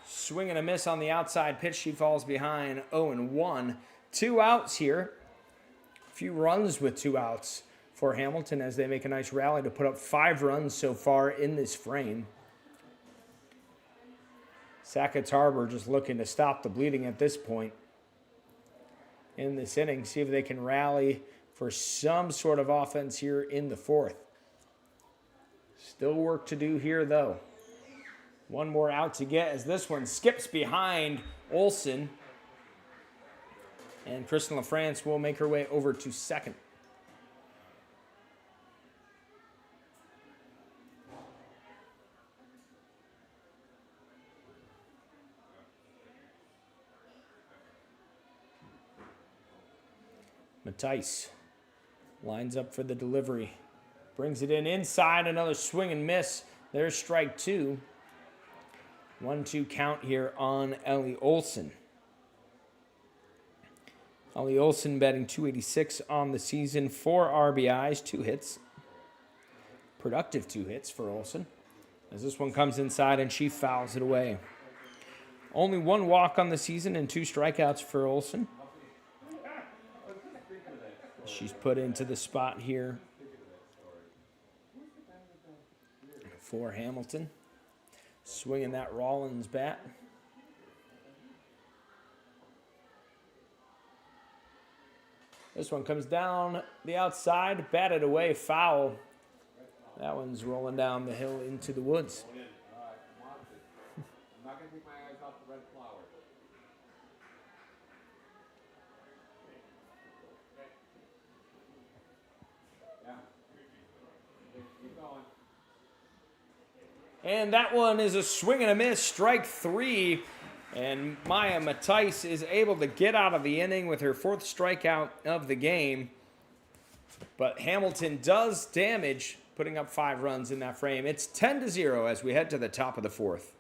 Swing and a miss on the outside pitch. She falls behind 0-1. 2 outs here. A few runs with 2 outs for Hamilton as they make a nice rally to put up 5 runs so far in this frame. Sackets Harbor just looking to stop the bleeding at this point in this inning. See if they can rally for some sort of offense here in the 4th. Still work to do here, though. 1 more out to get as this one skips behind Olson. And Kristen LaFrance will make her way over to second. Matthijs lines up for the delivery. Brings it in inside, another swing and miss. There's strike 2. 1-2 count here on Ellie Olson. Ellie Olson batting .286 on the season, 4 RBIs, 2 hits. Productive 2 hits for Olson. As this one comes inside and she fouls it away. Only 1 walk on the season and 2 strikeouts for Olson. She's put into the spot here for Hamilton. Swinging that Rollins bat. This one comes down the outside, batted away, foul. That one's rolling down the hill into the woods. I'm not going to take my eyes off the red flower. Yeah. Keep going. And that one is a swing and a miss, strike 3. And Maya Matthijs is able to get out of the inning with her 4th strikeout of the game. But Hamilton does damage, putting up 5 runs in that frame. It's 10-0 as we head to the top of the 4th.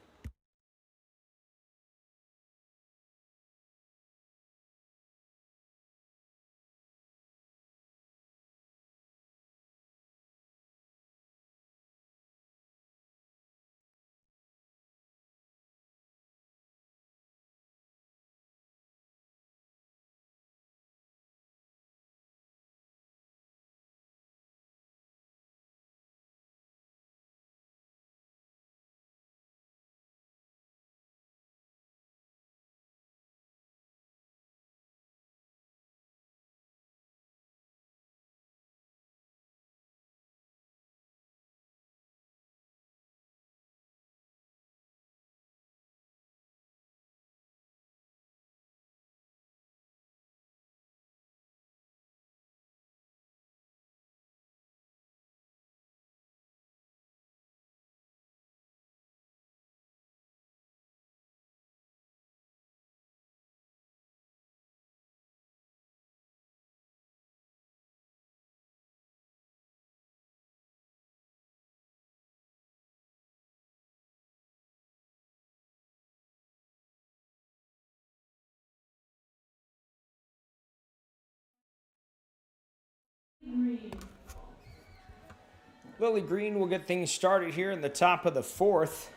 Lily Green will get things started here in the top of the fourth,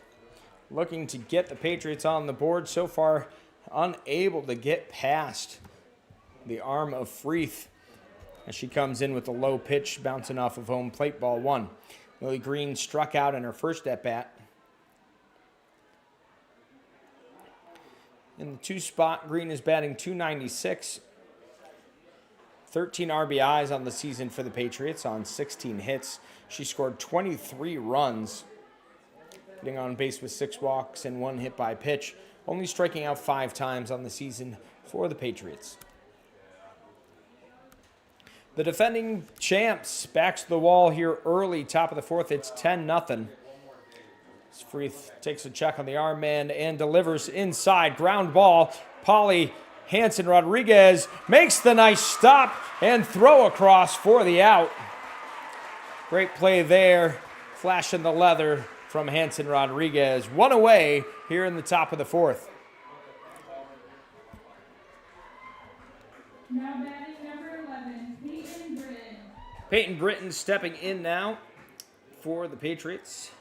looking to get the Patriots on the board. So far, unable to get past the arm of Freeth as she comes in with a low pitch bouncing off of home plate, ball one. Lily Green struck out in her first at-bat. In the two spot, Green is batting .296. 13 RBIs on the season for the Patriots on 16 hits. She scored 23 runs, getting on base with 6 walks and 1 hit by pitch, only striking out 5 times on the season for the Patriots. The defending champs backs the wall here early, top of the fourth. It's 10-0. Freeth takes a check on the arm man and delivers inside. Ground ball. Polly Hanson Rodriguez makes the nice stop and throw across for the out. Great play there. Flash in the leather from Hanson Rodriguez. 1 away here in the top of the fourth. Now batting number 11, Peyton Britton. Peyton Britton stepping in now for the Patriots.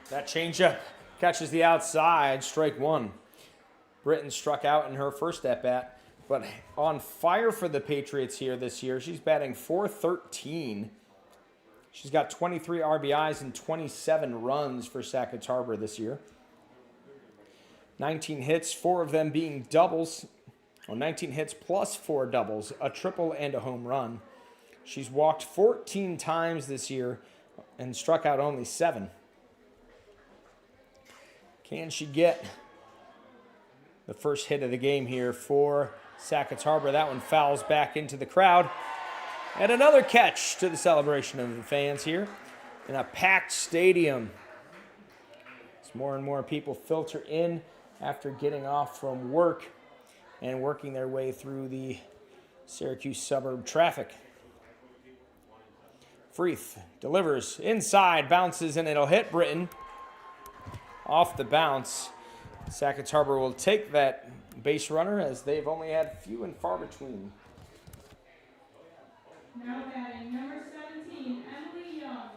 That changeup catches the outside, strike one. Britton struck out in her first at-bat, but on fire for the Patriots here this year. She's batting .413. She's got 23 RBIs and 27 runs for Sackets Harbor this year. 19 hits, 4 of them being doubles. 19 hits plus 4 doubles, a triple and a home run. She's walked 14 times this year and struck out only 7. Can she get the first hit of the game here for Sackets Harbor? That one fouls back into the crowd. And another catch to the celebration of the fans here in a packed stadium. As more and more people filter in after getting off from work and working their way through the Syracuse suburb traffic. Freeth delivers inside, bounces, and it'll hit Britton. Off the bounce, Sackets Harbor will take that base runner as they've only had few and far between. Now batting number 17, Emily Young.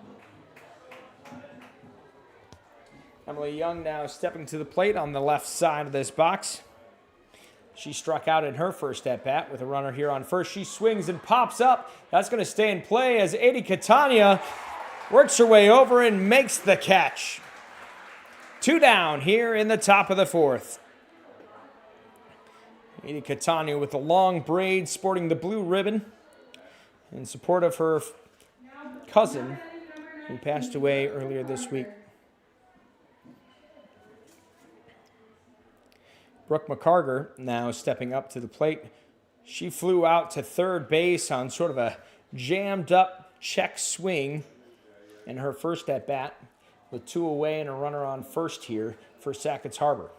Emily Young now stepping to the plate on the left side of this box. She struck out in her first at-bat with a runner here on first. She swings and pops up. That's going to stay in play as Adi Catania works her way over and makes the catch. 2 down here in the top of the fourth. Adi Catania with the long braids sporting the blue ribbon in support of her cousin who passed away earlier this week. Brooke McCarger now stepping up to the plate. She flew out to third base on sort of a jammed up check swing in her first at-bat, with 2 away and a runner on first here for Sackets Harbor.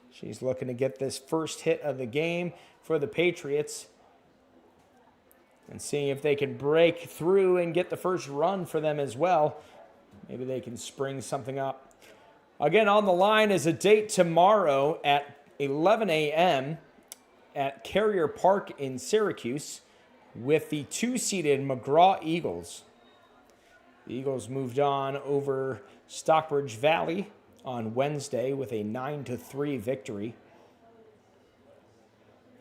She's looking to get this first hit of the game for the Patriots and seeing if they can break through and get the first run for them as well. Maybe they can spring something up. Again, on the line is a date tomorrow at 11 a.m. at Carrier Park in Syracuse with the 2-seeded McGraw Eagles. The Eagles moved on over Stockbridge Valley on Wednesday with a 9-3 victory.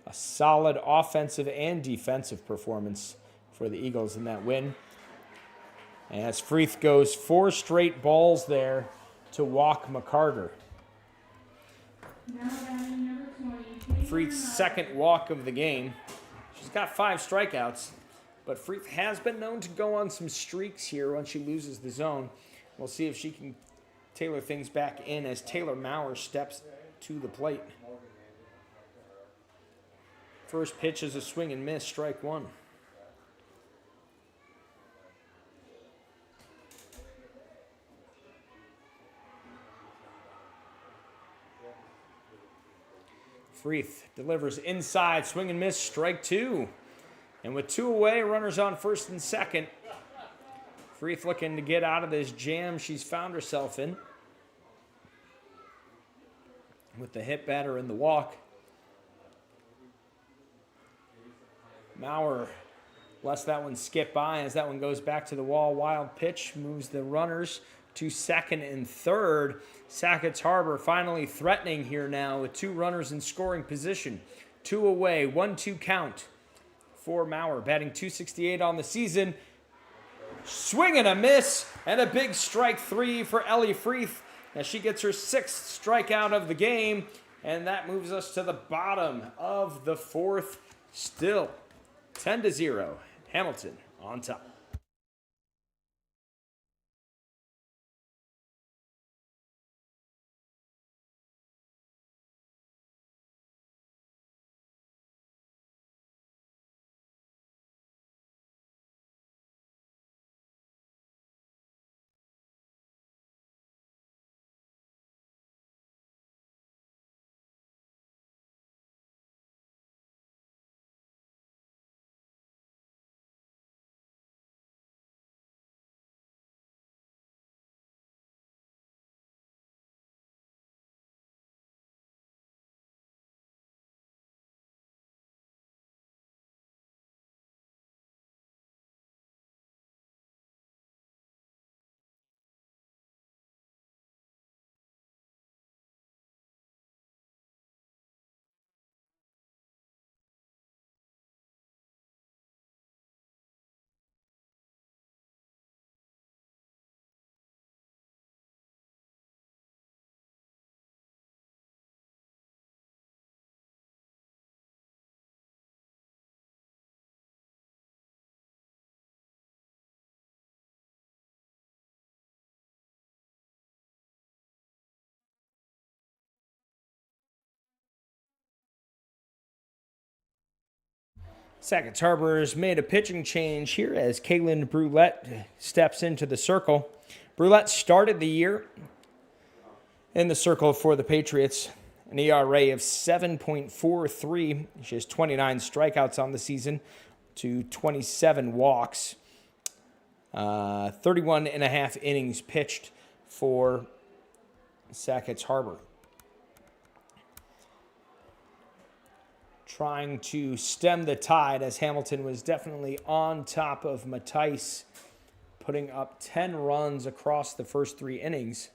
A solid offensive and defensive performance for the Eagles in that win. As Freeth goes 4 straight balls there to walk McCarter. Now batting number 20, Freeth's second walk of the game. She's got 5 strikeouts, but Freeth has been known to go on some streaks here once she loses the zone. We'll see if she can tailor things back in as Taylor Maurer steps to the plate. First pitch is a swing and miss, strike 1. Freeth delivers inside, swing and miss, strike 2. And with 2 away, runners on first and second. Freeth looking to get out of this jam she's found herself in with the hit batter and the walk. Maurer lets that one skip by as that one goes back to the wall. Wild pitch moves the runners to second and third. Sackets Harbor finally threatening here now with 2 runners in scoring position. 2 away, 1-2 count for Maurer, batting .268 on the season. Swing and a miss, and a big strike 3 for Ellie Freeth as she gets her 6th strikeout of the game, and that moves us to the bottom of the 4th. Still 10-0, Hamilton on top. Sackets Harbor has made a pitching change here as Kaylin Brulette steps into the circle. Brulette started the year in the circle for the Patriots, an ERA of 7.43. She has 29 strikeouts on the season to 27 walks. 31 and a half innings pitched for Sackets Harbor. Trying to stem the tide as Hamilton was definitely on top of Matisse, putting up 10 runs across the first 3 innings.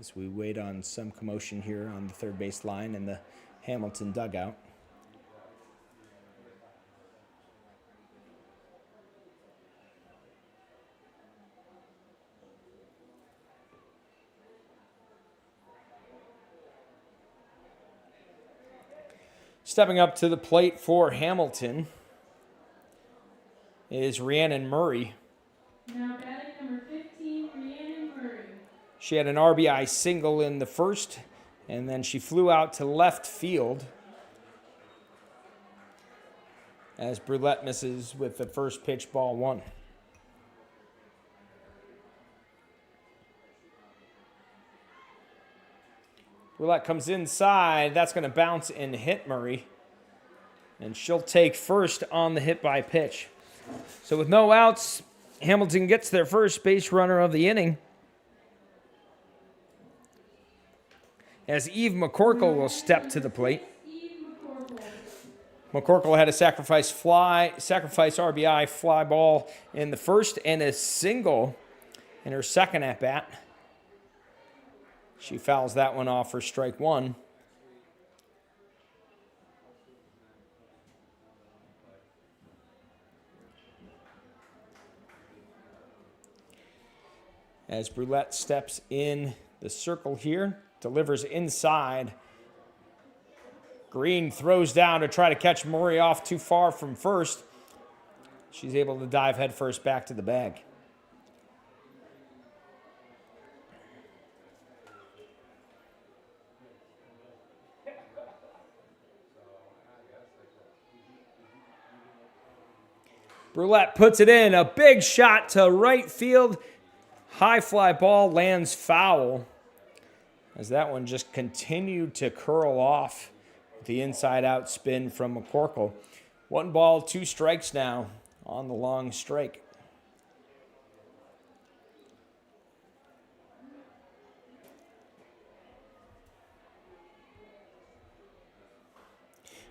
As we wait on some commotion here on the third base line in the Hamilton dugout. Stepping up to the plate for Hamilton is Rhiannon Murray. Now batting number 15, Rhiannon Murray. She had an RBI single in the first, and then she flew out to left field as Brulette misses with the first pitch, ball 1. Brulette comes inside. That's going to bounce and hit Murray. And she'll take first on the hit by pitch. So with no outs, Hamilton gets their first base runner of the inning. As Eve McCorkle will step to the plate. McCorkle had a sacrifice RBI fly ball in the first and a single in her second at bat. She fouls that one off for strike 1. As Brulette steps in the circle here, delivers inside. Green throws down to try to catch Murray off too far from first. She's able to dive headfirst back to the bag. Brulette puts it in, a big shot to right field. High fly ball lands foul as that one just continued to curl off with the inside-out spin from McCorkle. 1 ball, 2 strikes now on the long strike.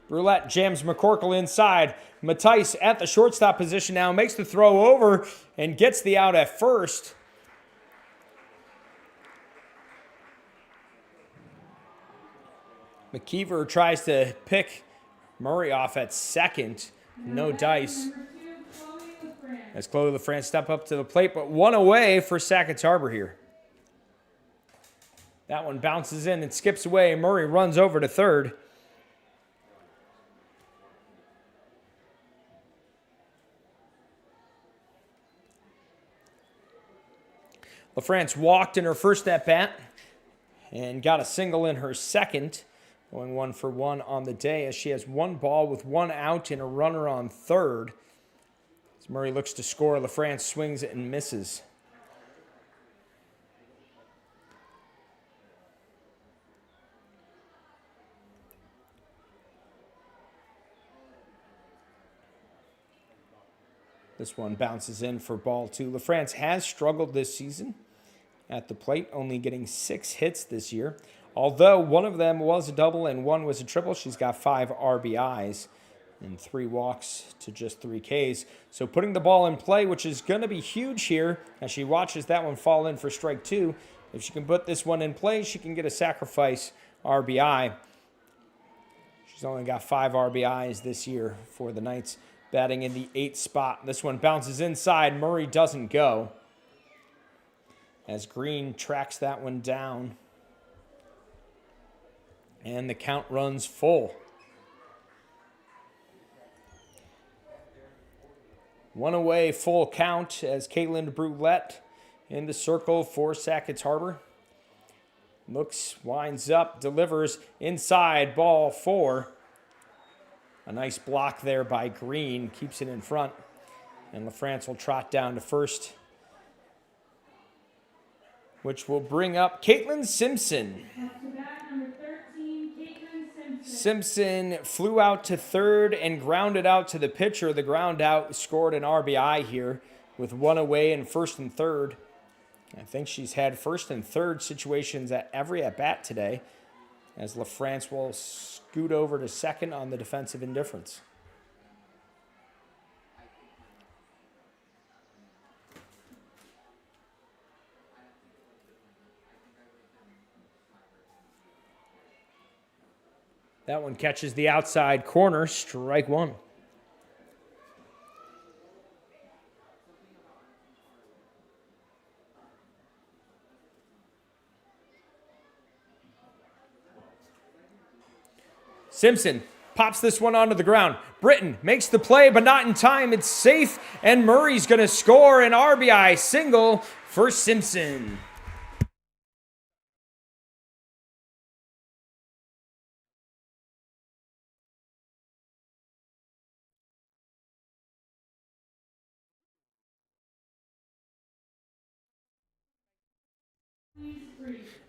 Brulette jams McCorkle inside. Mattice at the shortstop position now, makes the throw over and gets the out at first. McKeever tries to pick Murray off at second. No dice. As Chloe LaFrance step up to the plate, but one away for Sackets Harbor here. That one bounces in and skips away. Murray runs over to third. LaFrance walked in her first at-bat and got a single in her second, going 1 for 1 on the day as she has 1 ball with 1 out and a runner on third. As Murray looks to score, LaFrance swings and misses. This one bounces in for ball 2. LaFrance has struggled this season at the plate, only getting 6 hits this year. Although one of them was a double and one was a triple, she's got 5 RBIs and 3 walks to just 3 Ks. So putting the ball in play, which is going to be huge here as she watches that one fall in for strike 2. If she can put this one in play, she can get a sacrifice RBI. She's only got 5 RBIs this year for the Knights, batting in the 8th spot. This one bounces inside. Murray doesn't go as Green tracks that one down. And the count runs full. 1 away, full count as Caitlin Brulette in the circle for Sackets Harbor. Looks, winds up, delivers inside, ball 4. A nice block there by Green, keeps it in front. And LaFrance will trot down to first, which will bring up Caitlin Simpson. Simpson flew out to third and grounded out to the pitcher. The ground out scored an RBI here with 1 away in first and third. I think she's had first and third situations at every at-bat today, as LaFrance will scoot over to second on the defensive indifference. That one catches the outside corner, strike 1. Simpson pops this one onto the ground. Britton makes the play, but not in time. It's safe, and Murray's going to score an RBI single for Simpson.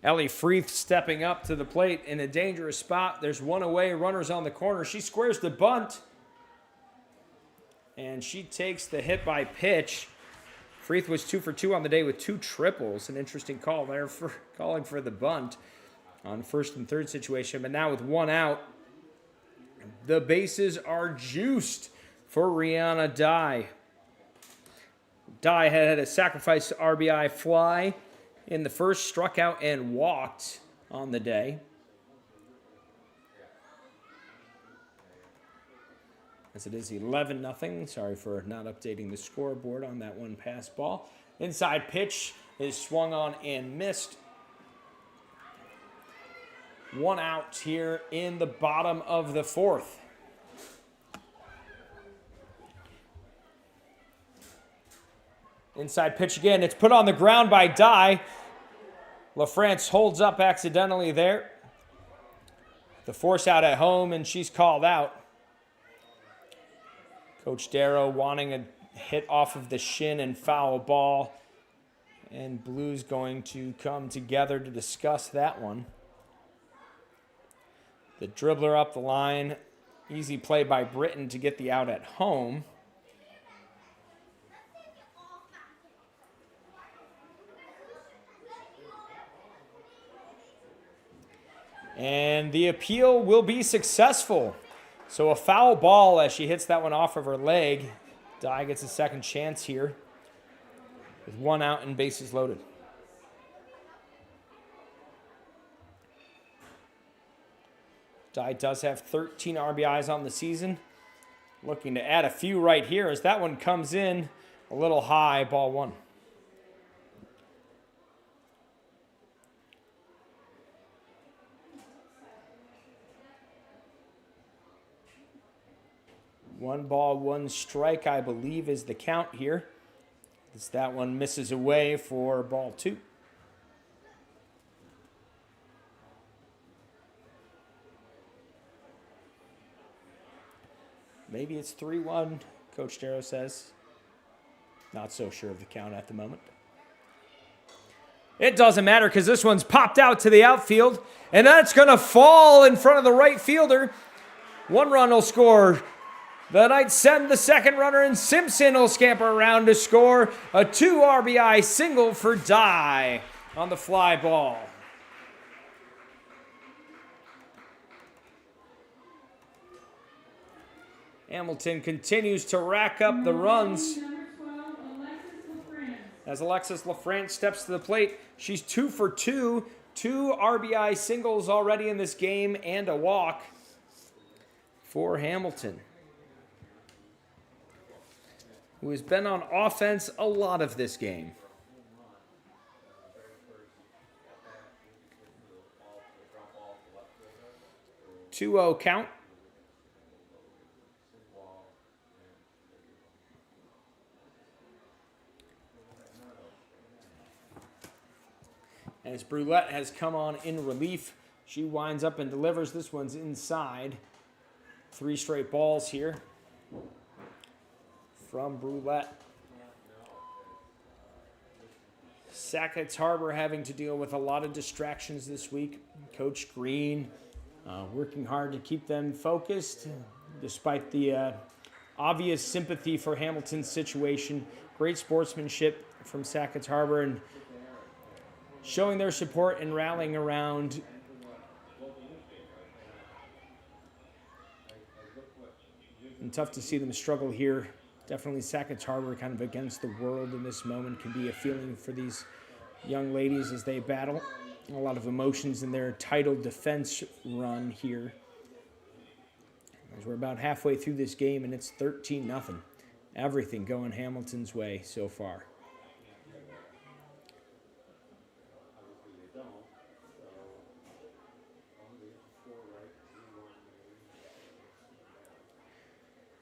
Ellie Freeth stepping up to the plate in a dangerous spot. There's 1 away, runners on the corner. She squares the bunt, and she takes the hit by pitch. Freeth was 2 for 2 on the day with 2 triples. An interesting call there for calling for the bunt on first and third situation. But now with 1 out, the bases are juiced for Rihanna Dye. Dye had a sacrifice RBI fly in the first, struck out and walked on the day. As it is 11-0. Sorry for not updating the scoreboard on that one pass ball. Inside pitch is swung on and missed. 1 out here in the bottom of the 4th. Inside pitch again. It's put on the ground by Dye. LaFrance holds up accidentally there. The force out at home, and she's called out. Coach Darrow wanting a hit off of the shin and foul ball. And Blues going to come together to discuss that one. The dribbler up the line. Easy play by Britton to get the out at home. And the appeal will be successful. So a foul ball as she hits that one off of her leg. Dye gets a second chance here with 1 out and bases loaded. Dye does have 13 RBIs on the season. Looking to add a few right here as that one comes in a little high, ball 1. One ball, one strike, I believe, is the count here. As that one misses away for ball 2. Maybe it's 3-1, Coach Darrow says. Not so sure of the count at the moment. It doesn't matter because this one's popped out to the outfield, and that's going to fall in front of the right fielder. 1 run will score. The Knights send the second runner, and Simpson will scamper around to score a 2 RBI single for Dye on the fly ball. Hamilton continues to rack up the runs as Alexis LaFrance steps to the plate. She's 2 for 2, 2 RBI singles already in this game and a walk for Hamilton, who has been on offense a lot of this game. 2-0 count. As Brulette has come on in relief, she winds up and delivers. This one's inside. 3 straight balls here from Brulette. Sackets Harbor having to deal with a lot of distractions this week. Coach Green working hard to keep them focused despite the obvious sympathy for Hamilton's situation. Great sportsmanship from Sackets Harbor and showing their support and rallying around and tough to see them struggle here. Definitely Sackets Harbor kind of against the world in this moment can be a feeling for these young ladies as they battle. A lot of emotions in their title defense run here. As we're about halfway through this game and it's 13-0. Everything going Hamilton's way so far.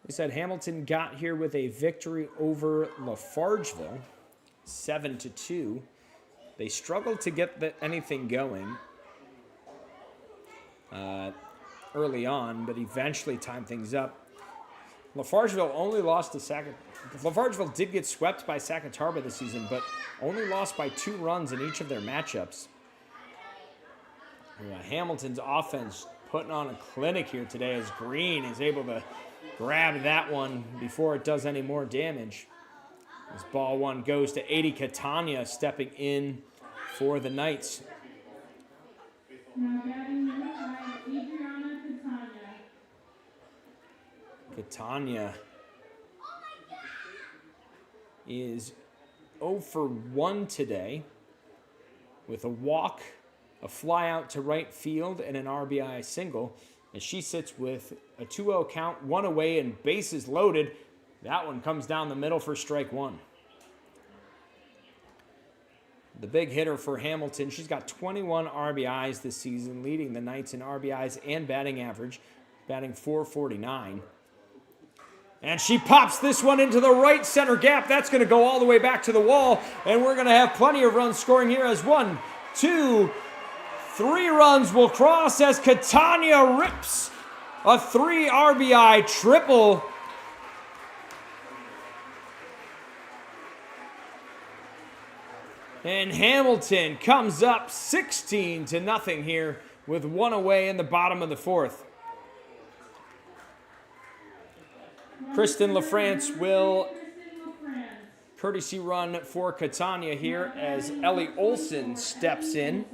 We said Hamilton got here with a victory over Lafargeville, 7-2. They struggled to get anything going early on, but eventually timed things up. Lafargeville only lost to Sackets. Lafargeville did get swept by Sackets Harbor this season, but only lost by 2 runs in each of their matchups. Hamilton's offense putting on a clinic here today as Green is able to grab that one before it does any more damage. As ball 1 goes to Adi Catania stepping in for the Knights. Now batting number 5, Adriana Catania. Catania is 0 for 1 today with a walk, a fly out to right field, and an RBI single. As she sits with a 2-0 count, 1 away, and bases loaded. That one comes down the middle for strike 1. The big hitter for Hamilton, she's got 21 RBIs this season, leading the Knights in RBIs and batting average, batting .449. And she pops this one into the right center gap. That's going to go all the way back to the wall, and we're going to have plenty of runs scoring here as 1, 2, 3 runs will cross as Catania rips a 3 RBI triple. And Hamilton comes up 16-0 here with 1 away in the bottom of the 4th. Kristen LaFrance will courtesy run for Catania here as Ellie Olsen steps in.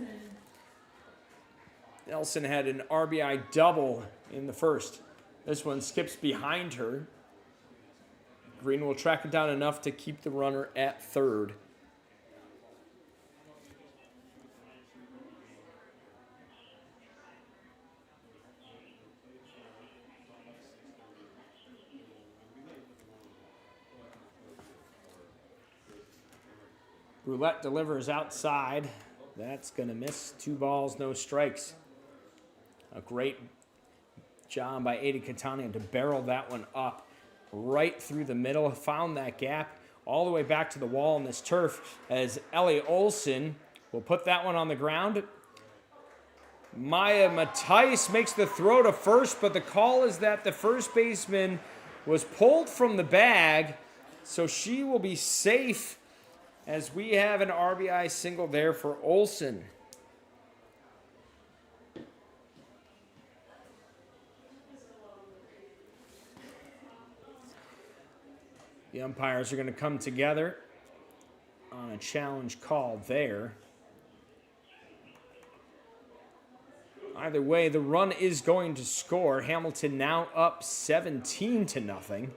Nelson had an RBI double in the first. This one skips behind her. Green will track it down enough to keep the runner at third. Roulette delivers outside. That's going to miss. 2 balls, no strikes. A great job by Ada Catania to barrel that one up right through the middle. Found that gap all the way back to the wall on this turf as Ellie Olsen will put that one on the ground. Maya Matthijs makes the throw to first, but the call is that the first baseman was pulled from the bag, so she will be safe as we have an RBI single there for Olsen. The umpires are going to come together on a challenge call there. Either way, the run is going to score. Hamilton now up 17-0.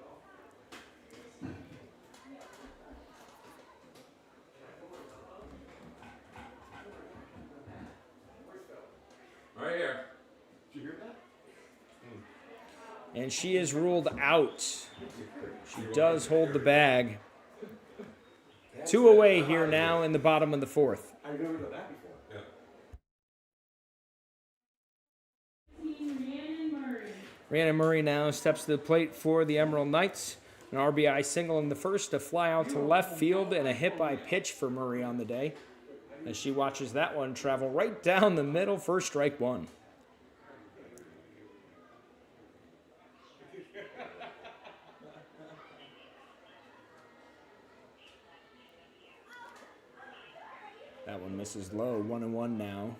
Right here. Did you hear that? And she is ruled out. She does hold the bag. 2 away here now in the bottom of the 4th. I never done that before. Yeah. Rhiannon Murray now steps to the plate for the Emerald Knights. An RBI single in the first, a fly out to left field, and a hit by pitch for Murray on the day, as she watches that one travel right down the middle for strike 1. That one misses low, 1-1 now.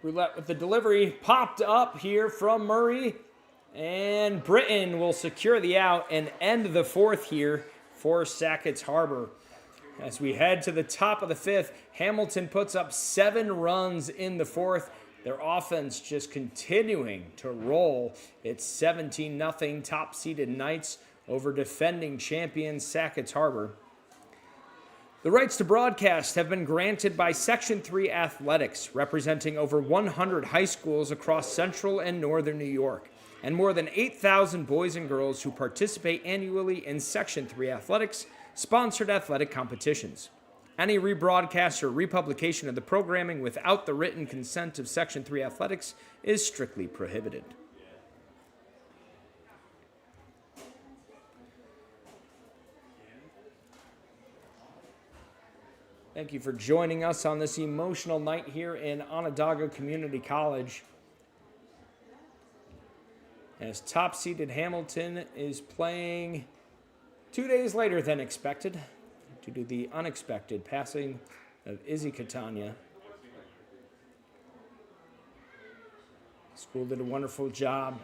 Roulette with the delivery popped up here from Murray. And Britton will secure the out and end the 4th here for Sackets Harbor. As we head to the top of the 5th, Hamilton puts up 7 runs in the 4th. Their offense just continuing to roll. It's 17-0 top-seeded Knights over defending champions Sackets Harbor. The rights to broadcast have been granted by Section 3 Athletics, representing over 100 high schools across central and northern New York, and more than 8,000 boys and girls who participate annually in Section 3 Athletics sponsored athletic competitions. Any rebroadcast or republication of the programming without the written consent of Section 3 Athletics is strictly prohibited. Thank you for joining us on this emotional night here in Onondaga Community College, as top-seeded Hamilton is playing 2 days later than expected due to the unexpected passing of Izzy Catania. School did a wonderful job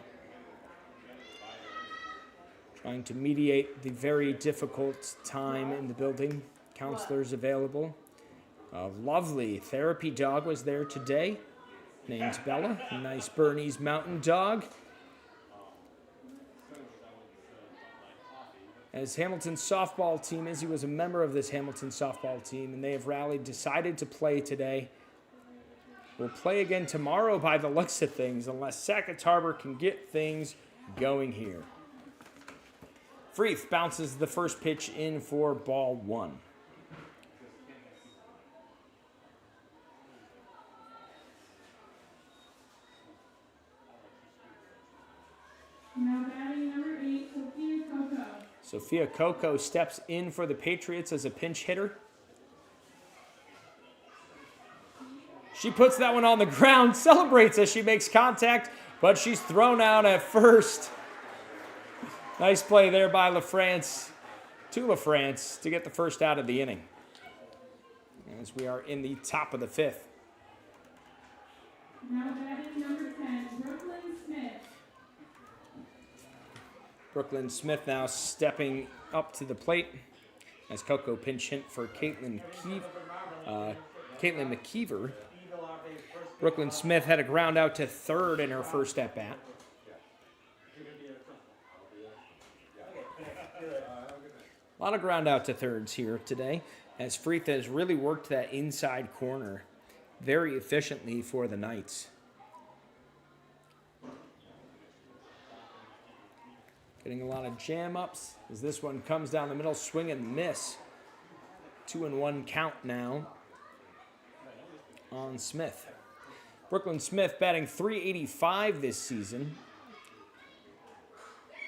trying to mediate the very difficult time in the building. Counselors available. A lovely therapy dog was there today, named Bella, a nice Bernese Mountain Dog. As Hamilton's softball team, Izzy was a member of this Hamilton softball team, and they have rallied, decided to play today. We'll play again tomorrow by the looks of things, unless Sackets Harbor can get things going here. Freeth bounces the first pitch in for ball 1. Now batting number 8, Sophia Coco. Sophia Coco steps in for the Patriots as a pinch hitter. She puts that one on the ground, celebrates as she makes contact, but she's thrown out at first. Nice play there by LaFrance to get the first out of the inning. As we are in the top of the 5th. Now batting number 10, Brooklyn Smith. Brooklyn Smith now stepping up to the plate. as Coco pinch hit for Caitlin McKeever. Brooklyn Smith had a ground out to third in her first at bat. A lot of ground out to thirds here today, as Freeth has really worked that inside corner very efficiently for the Knights. Getting a lot of jam ups as this one comes down the middle, swing and miss. 2-1 count now on Smith. Brooklyn Smith batting .385 this season.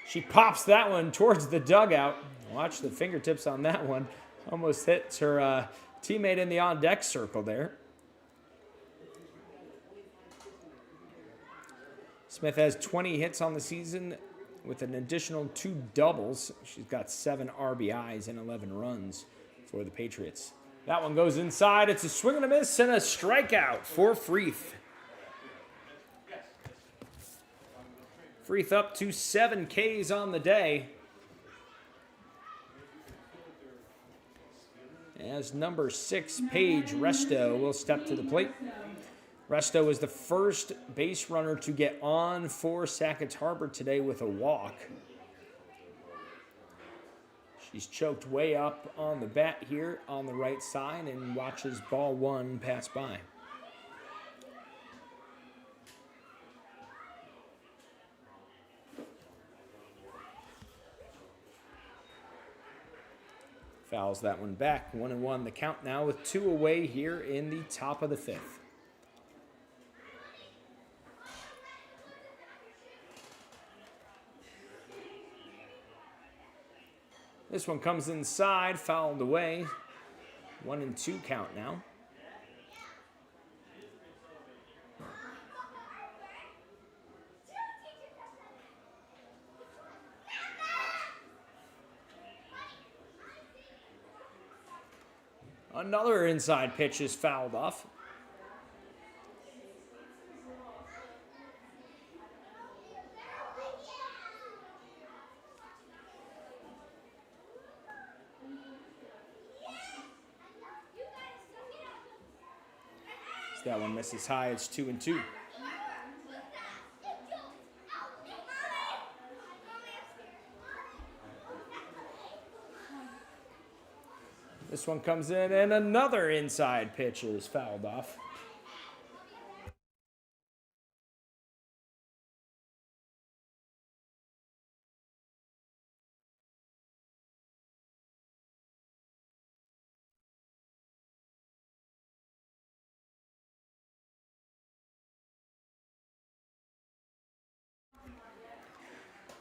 She pops that one towards the dugout. Watch the fingertips on that one. Almost hits her teammate in the on-deck circle there. Smith has 20 hits on the season with an additional 2 doubles. She's got 7 RBIs and 11 runs for the Patriots. That one goes inside. It's a swing and a miss and a strikeout for Freeth. Freeth up to 7 Ks on the day. As number 6, Paige Resto, will step to the plate. Resto was the first base runner to get on for Sackets Harbor today with a walk. She's choked way up on the bat here on the right side and watches ball 1 pass by. Fouls that one back. 1-1 the count now with 2 away here in the top of the 5th. This one comes inside, fouled away. 1-2 count now. Another inside pitch is fouled off. That one misses high. It's 2-2. This one comes in, and another inside pitch is fouled off.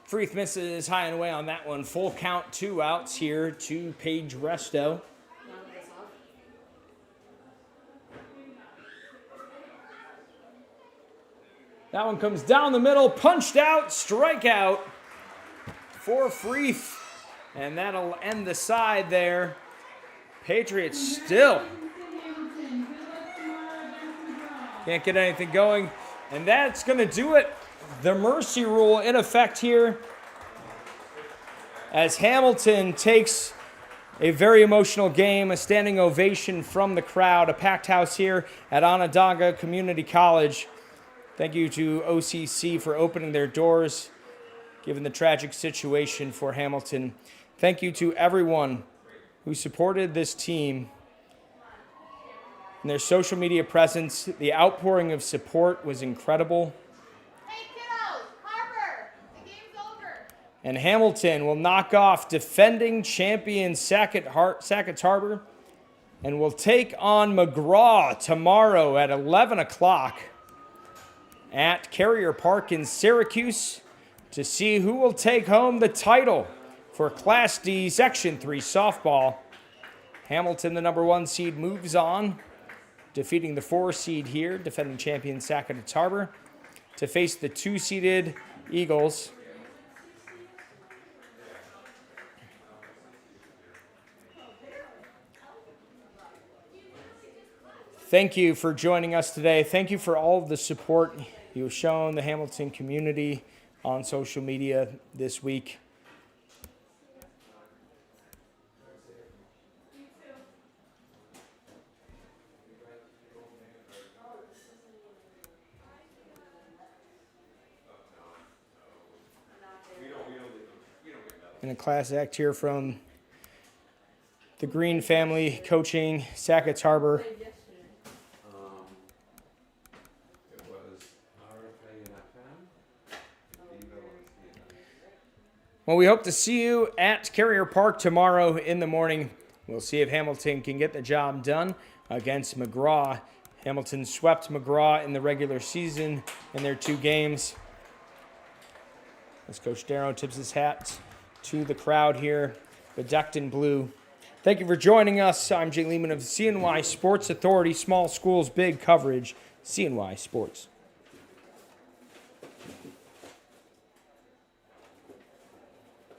Freeth misses high and away on that one. Full count, 2 outs here to Paige Resto. That one comes down the middle, punched out, strikeout for Freeth. And that'll end the side there. Patriots still can't get anything going. And that's going to do it. The mercy rule in effect here as Hamilton takes a very emotional game, a standing ovation from the crowd, a packed house here at Onondaga Community College. Thank you to OCC for opening their doors, given the tragic situation for Hamilton. Thank you to everyone who supported this team and their social media presence. The outpouring of support was incredible. Hey kiddos, Harper, the game's over. And Hamilton will knock off defending champion Sackets Harbor and will take on McGraw tomorrow at 11 o'clock at Carrier Park in Syracuse to see who will take home the title for Class D Section 3 softball. Hamilton, the number 1 seed, moves on, defeating the 4 seed here, defending champion Sackets Harbor, to face the 2-seeded Eagles. Thank you for joining us today. Thank you for all of the support you have shown the Hamilton community on social media this week. And a class act here from the Green family coaching Sackets Harbor. It was RFA and FM. Well, we hope to see you at Carrier Park tomorrow in the morning. We'll see if Hamilton can get the job done against McGraw. Hamilton swept McGraw in the regular season in their 2 games. As Coach Darrow tips his hat to the crowd here, bedecked in blue. Thank you for joining us. I'm Jay Lehman of CNY Sports Authority. Small schools, big coverage. CNY Sports.